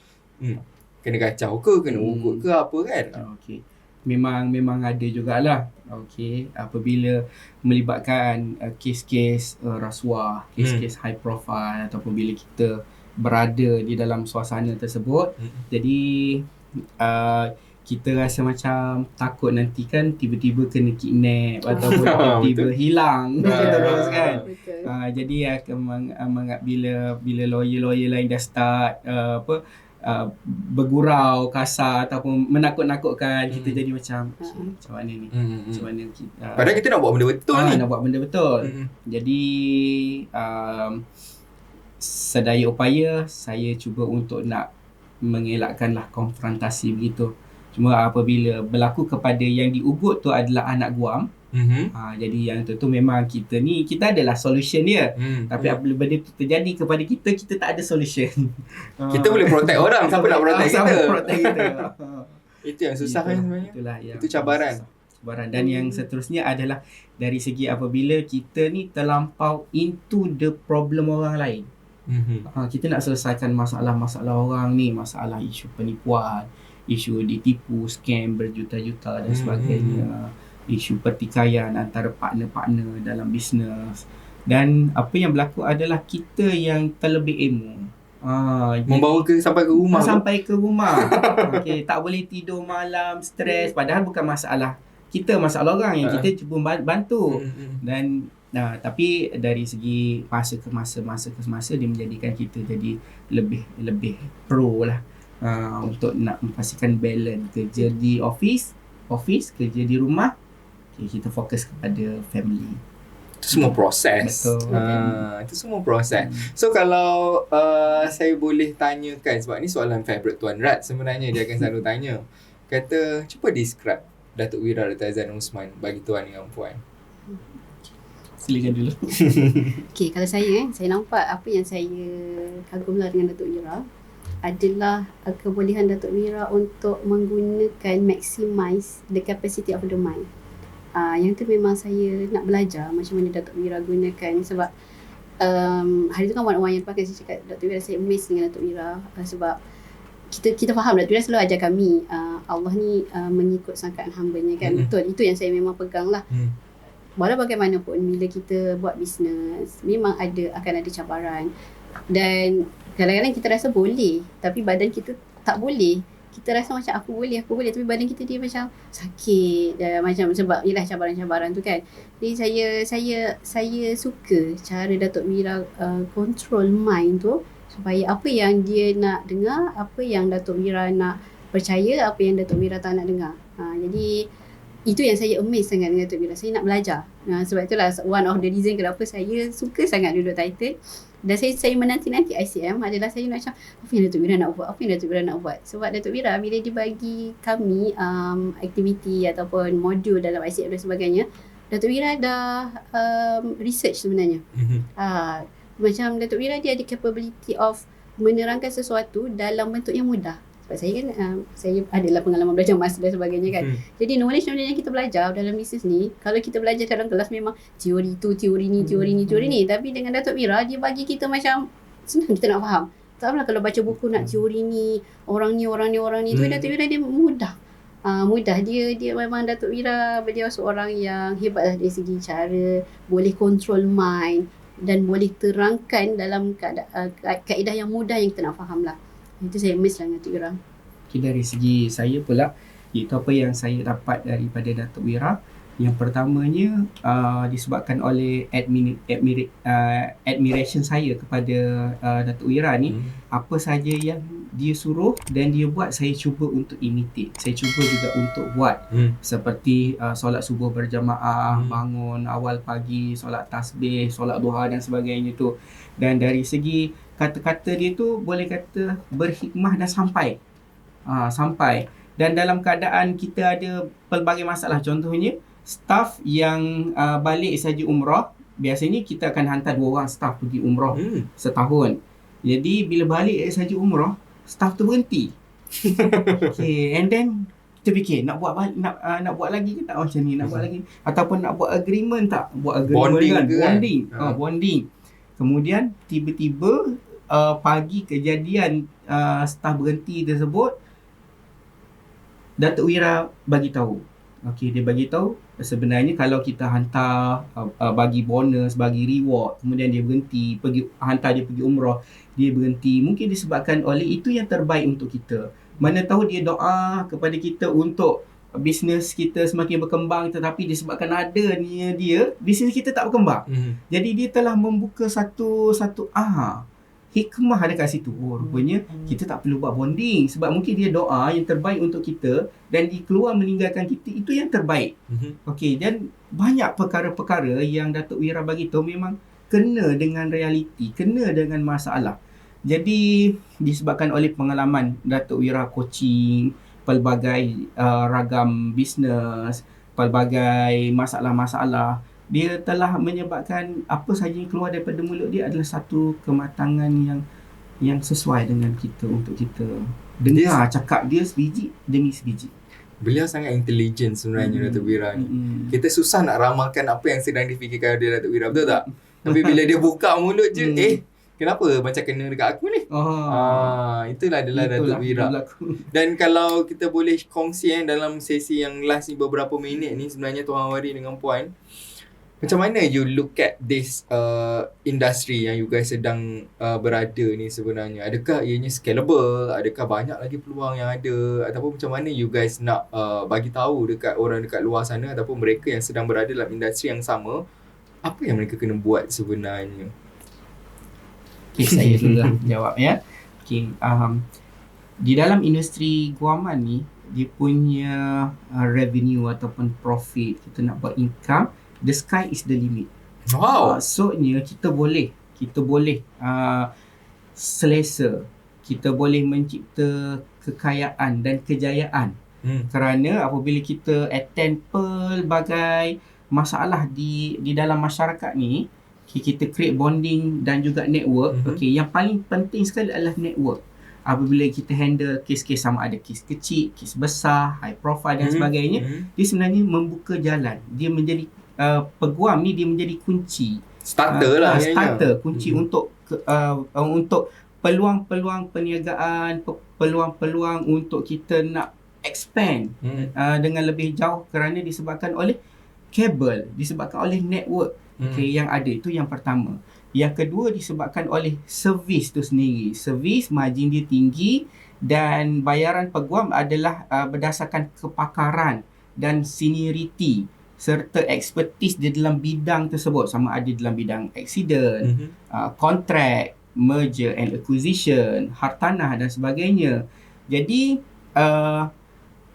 kena kacau ke, kena ugut ke apa kan. Okey. Memang ada jugalah. Okey, apabila melibatkan kes-kes rasuah, kes-kes high profile ataupun bila kita berada di dalam suasana tersebut, jadi kita rasa macam takut nanti kan tiba-tiba kena kidnap ataupun tiba-tiba hilang terus kan. Jadi bila lawyer-lawyer lain dah start bergurau kasar ataupun menakut-nakutkan, kita jadi macam macam mana ni, macam mana kita, padahal kita nak buat benda betul ni, nak buat benda betul. Jadi sedaya upaya saya cuba untuk nak mengelakkanlah konfrontasi begitu. Cuma apabila berlaku kepada yang diugut tu adalah anak guam, jadi yang tu memang kita adalah solution dia. Tapi apabila benda tu terjadi kepada kita, kita tak ada solution. Kita boleh protect orang, siapa nak protect kita? Itu yang susah kan sebenarnya. Itulah yang itu cabaran. Dan yang seterusnya adalah dari segi apabila kita ni terlampau into the problem orang lain. Kita nak selesaikan masalah-masalah orang ni, masalah isu penipuan, isu ditipu, scam berjuta-juta dan sebagainya, isu pertikaian antara partner-partner dalam bisnes. Dan apa yang berlaku adalah kita yang terlebih emo. Membawa sampai ke rumah. Okey, tak boleh tidur malam, stres, padahal bukan masalah kita, masalah orang yang kita cuba bantu. Dan tapi dari segi masa ke masa dia menjadikan kita jadi lebih pro lah untuk nak memastikan balance kerja di office, kerja di rumah. Kita fokus kepada family. Itu semua proses. Itu semua proses. So kalau saya boleh tanyakan, sebab ni soalan favourite Tuan Rat sebenarnya, dia akan selalu tanya. Kata, cuba describe Datuk Wira Dr. Aizan Osman bagi tuan dengan puan. Silakan dulu. Okay, kalau saya nampak apa yang saya kagumlah dengan Datuk Wira adalah kebolehan Datuk Wira untuk menggunakan maximize the capacity of the mind. Yang tu memang saya nak belajar macam mana Datuk Wira gunakan, sebab hari tu kan one-on-one yang lepas kan saya cakap Datuk Wira, saya amazed dengan Datuk Wira sebab kita faham Datuk Wira selalu ajar kami Allah ni mengikut sangkaan hamba-Nya kan. Betul, itu yang saya memang pegang lah. Walau bagaimanapun bila kita buat bisnes memang akan ada cabaran, dan kadang-kadang kita rasa boleh tapi badan kita tak boleh. Kita rasa macam aku boleh tapi badan kita dia macam sakit macam sebab ialah cabaran-cabaran tu kan. Jadi saya suka cara Datuk Wira control mind tu, supaya apa yang dia nak dengar, apa yang Datuk Wira nak percaya, apa yang Datuk Wira tak nak dengar. Jadi itu yang saya amazed sangat dengan Datuk Wira. Saya nak belajar. Sebab itulah one of the reason kenapa saya suka sangat duduk title. Dan saya menanti-nanti ICM adalah saya nak macam apa yang Datuk Wira nak buat. Sebab Datuk Wira bila dia bagi kami aktiviti ataupun modul dalam ICM dan sebagainya, Datuk Wira dah research sebenarnya. Macam Datuk Wira dia ada capability of menerangkan sesuatu dalam bentuk yang mudah. Sebab Sebab saya kan saya adalah pengalaman belajar master dan sebagainya kan. Jadi knowledge yang kita belajar dalam bisnes ni, kalau kita belajar dalam kelas memang teori tu, teori ni, teori ni. Tapi dengan Datuk Wira, dia bagi kita macam senang kita nak faham. Tak apalah kalau baca buku nak teori ni, orang ni. Tu Datuk Wira dia mudah. Mudah. Dia memang Datuk Wira, beliau seorang yang hebat lah dari segi cara boleh control mind dan boleh terangkan dalam kaedah yang mudah yang kita nak faham lah. Itu saya miss lah dengan Datuk Wira. Okay, dari segi saya pula, itu apa yang saya dapat daripada Datuk Wira. Yang pertamanya disebabkan oleh admiration saya kepada Datuk Wira ni, apa saja yang dia suruh dan dia buat, saya cuba untuk imitate. Saya cuba juga untuk buat. Seperti solat subuh berjamaah, bangun awal pagi, solat tasbih, solat duha dan sebagainya tu. Dan dari segi kata-kata dia tu boleh kata berhikmah dan sampai. Dan dalam keadaan kita ada pelbagai masalah, contohnya staff yang balik saja umrah, biasanya kita akan hantar 2 orang staff pergi umrah setahun. Jadi bila balik saja umrah, staff tu berhenti. Okay, and then kita fikir nak buat lagi ke tak macam ni, nak buat lagi ataupun nak buat agreement tak? Buat agreement bonding. Kemudian tiba-tiba pagi kejadian staff berhenti tersebut, Datuk Wira bagi tahu. Okey, dia bagi tahu sebenarnya kalau kita hantar bagi bonus, bagi reward, kemudian dia berhenti, hantar dia pergi umrah, dia berhenti, mungkin disebabkan oleh itu yang terbaik untuk kita. Mana tahu dia doa kepada kita untuk bisnes kita semakin berkembang, tetapi disebabkan adanya dia, bisnes kita tak berkembang. Jadi dia telah membuka satu hikmah dekat situ. Rupanya kita tak perlu buat bonding sebab mungkin dia doa yang terbaik untuk kita dan dia keluar meninggalkan kita, itu yang terbaik. Okey, dan banyak perkara-perkara yang Datuk Wira bagi tahu memang kena dengan realiti, kena dengan masalah. Jadi disebabkan oleh pengalaman Datuk Wira coaching pelbagai ragam bisnes, pelbagai masalah-masalah, dia telah menyebabkan apa sahaja yang keluar daripada mulut dia adalah satu kematangan yang sesuai dengan kita, untuk kita dengar cakap dia sebiji demi sebiji. Beliau sangat intelijen sebenarnya Datuk Wira ni. Kita susah nak ramalkan apa yang sedang difikirkan oleh Datuk Wira, betul tak? Tapi bila dia buka mulut je, kenapa macam kena dekat aku ni? Itulah Datuk Wira. Dan kalau kita boleh kongsi dalam sesi yang last ni beberapa minit ni, sebenarnya Tuan Wari dengan Puan, macam mana you look at this industry yang you guys sedang berada ni sebenarnya? Adakah ianya scalable? Adakah banyak lagi peluang yang ada? Ataupun macam mana you guys nak bagi tahu dekat orang dekat luar sana ataupun mereka yang sedang berada dalam industri yang sama, apa yang mereka kena buat sebenarnya? Okay, saya dulu jawab ya. Okay, di dalam industri guaman ni, dia punya revenue ataupun profit, kita nak buat income, the sky is the limit. Wow. Maksudnya kita boleh selesa, kita boleh mencipta kekayaan dan kejayaan. Kerana apabila kita attend pelbagai masalah di dalam masyarakat ni, kita create bonding dan juga network. Okay, yang paling penting sekali adalah network. Apabila kita handle kes-kes, sama ada kes kecil, kes besar, high profile dan sebagainya, dia sebenarnya membuka jalan. Dia menjadi peguam ni, dia menjadi kunci starter kunci untuk peluang-peluang perniagaan, peluang-peluang untuk kita nak expand dengan lebih jauh, kerana disebabkan oleh kabel, disebabkan oleh network yang ada. Itu yang pertama. Yang kedua, disebabkan oleh servis tu sendiri. Servis margin dia tinggi dan bayaran peguam adalah berdasarkan kepakaran dan seniority serta expertise di dalam bidang tersebut, sama ada dalam bidang accident, kontrak, merger and acquisition, hartanah dan sebagainya. Jadi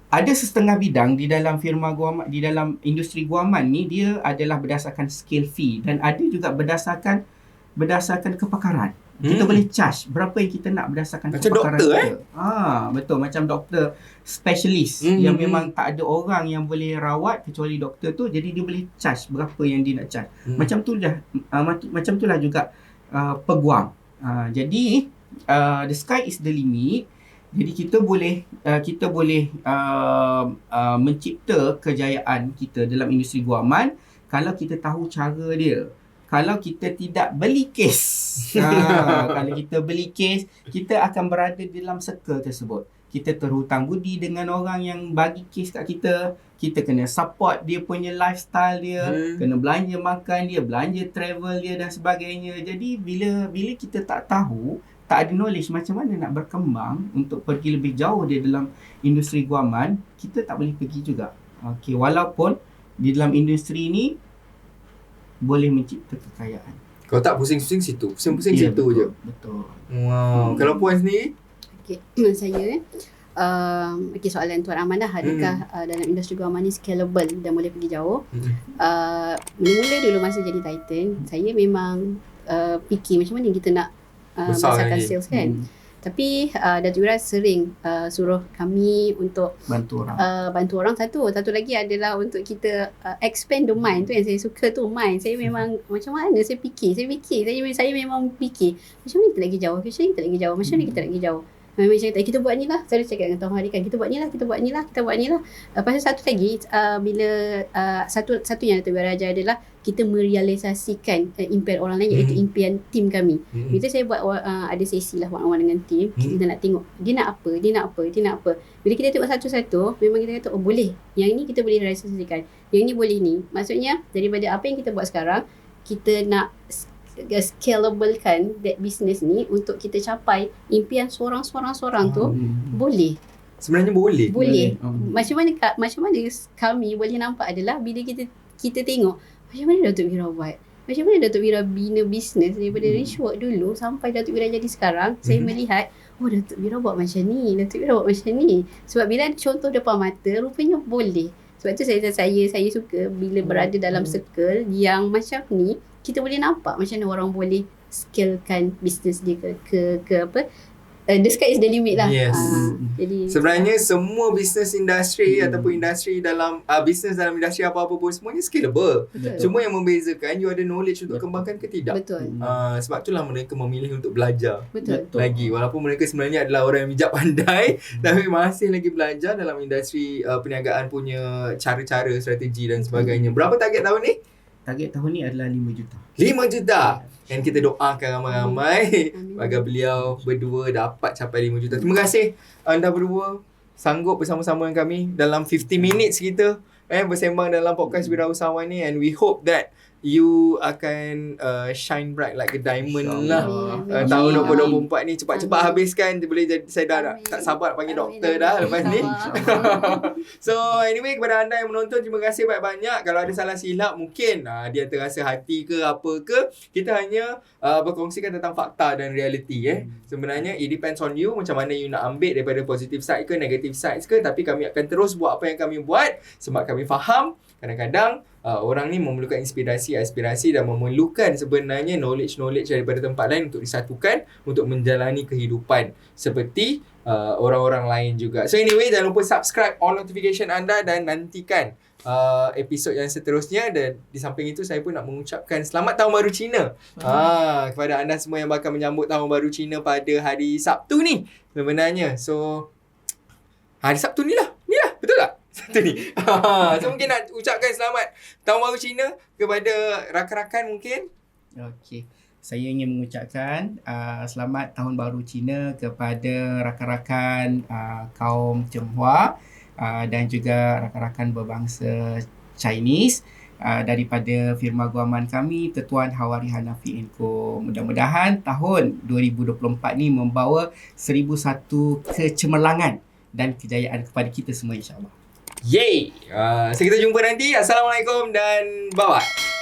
ada setengah bidang di dalam firma guaman, di dalam industri guaman ni, dia adalah berdasarkan skill fee dan ada juga berdasarkan kepakaran. Kita boleh charge berapa yang kita nak berdasarkan macam kepakaran doktor, kita. Betul, macam doktor specialist yang memang tak ada orang yang boleh rawat kecuali doktor tu, jadi dia boleh charge berapa yang dia nak charge. Macam tu lah juga peguam. Jadi the sky is the limit. Jadi kita boleh mencipta kejayaan kita dalam industri guaman kalau kita tahu cara dia. Kalau kita tidak beli kes, kalau kita beli kes, kita akan berada dalam circle tersebut. Kita terhutang budi dengan orang yang bagi kes kat kita. Kita kena support dia punya lifestyle dia, kena belanja makan dia, belanja travel dia dan sebagainya. Jadi bila kita tak tahu, tak ada knowledge macam mana nak berkembang untuk pergi lebih jauh di dalam industri guaman, kita tak boleh pergi juga. Okey, walaupun di dalam industri ni boleh mencipta kekayaan. Kalau tak pusing-pusing situ. Pusing-pusing Ya, situ betul, je. Betul. Wow. Kalau Puan sendiri? Okay. Saya soalan Tuan Aman dah, adakah dalam industri guaman ni scalable dan boleh pergi jauh? Mula-mula dulu masa jadi Titan, saya memang fikir macam mana kita nak besarkan sales kan. Tapi Datuk Wira sering suruh kami untuk bantu orang. Satu lagi adalah untuk kita expand the mind tu yang saya suka tu, mind. Saya memang macam mana saya fikir. Saya memang fikir macam mana kita lagi jauh. Macam mana kita lagi jauh. Memang cakap kita buat ni lah. Saya cakap dengan Tuan Hari kan, kita buat ni lah. Pasal satu lagi bila satu yang Datuk Wira ajar adalah kita merealisasikan impian orang lain, iaitu impian tim kami. Bila saya buat ada sesi lah one-on-one dengan tim, kita nak tengok dia nak apa. Bila kita tengok satu-satu, memang kita kata, oh boleh, yang ni kita boleh realisasikan, yang ni boleh ni. Maksudnya daripada apa yang kita buat sekarang, kita nak scalable kan that business ni untuk kita capai impian seorang tu. Boleh. Sebenarnya boleh. Macam mana kami boleh nampak adalah bila kita tengok macam mana Datuk Wira buat. Macam mana Datuk Wira bina bisnes daripada Richwork dulu sampai Datuk Wira jadi sekarang. Saya melihat, oh Datuk Wira buat macam ni. Sebab bila ada contoh depan mata, rupanya boleh. Sebab tu saya suka bila berada dalam circle yang macam ni, kita boleh nampak macam mana orang boleh scalekan bisnes dia ke apa. The sky is the limit lah. Yes. Jadi sebenarnya semua business industri ataupun industri dalam business dalam industri apa-apa pun semuanya scalable. Betul. Cuma yang membezakan you ada knowledge untuk kembangkan ke tidak. Betul. Sebab itulah mereka memilih untuk belajar. Betul. Lagi walaupun mereka sebenarnya adalah orang yang bijak pandai tapi masih lagi belajar dalam industri perniagaan punya cara-cara, strategi dan sebagainya. Berapa target tahun ni? Target tahun ni adalah 5 juta. 5 juta. Dan kita doakan ramai-ramai agar beliau berdua dapat capai 5 juta. Terima kasih anda berdua sanggup bersama-sama dengan kami dalam 50 minutes kita bersembang dalam podcast Wirausahawan ni, and we hope that you akan shine bright like a diamond lah. Tahun 2024 ni cepat-cepat habiskan. Boleh jadi, saya dah tak sabar nak panggil doktor dah lepas ni. So anyway, kepada anda yang menonton, terima kasih banyak-banyak. Kalau ada salah silap mungkin dia terasa hati ke apa ke, kita hanya berkongsikan tentang fakta dan realiti. Sebenarnya it depends on you, macam mana you nak ambil daripada positive side ke negative side ke. Tapi kami akan terus buat apa yang kami buat sebab kami faham kadang-kadang orang ni memerlukan inspirasi, aspirasi dan memerlukan sebenarnya knowledge daripada tempat lain untuk disatukan untuk menjalani kehidupan seperti orang-orang lain juga. So anyway, jangan lupa subscribe, on notification anda dan nantikan episod yang seterusnya. Dan di samping itu saya pun nak mengucapkan selamat Tahun Baru Cina kepada anda semua yang bakal menyambut Tahun Baru Cina pada hari Sabtu ni sebenarnya. So hari Sabtu ni lah, betul tak? Sabtu ni. So mungkin nak ucapkan selamat Tahun Baru Cina kepada rakan-rakan mungkin. Okey. Saya ingin mengucapkan selamat Tahun Baru Cina kepada rakan-rakan kaum Tionghoa dan juga rakan-rakan berbangsa Chinese daripada firma guaman kami, Tuan Hawari Hanafi & Co. Mudah-mudahan tahun 2024 ni membawa 1001 kecemerlangan dan kejayaan kepada kita semua, insya-Allah. Yay! So kita jumpa nanti. Assalamualaikum dan bye-bye.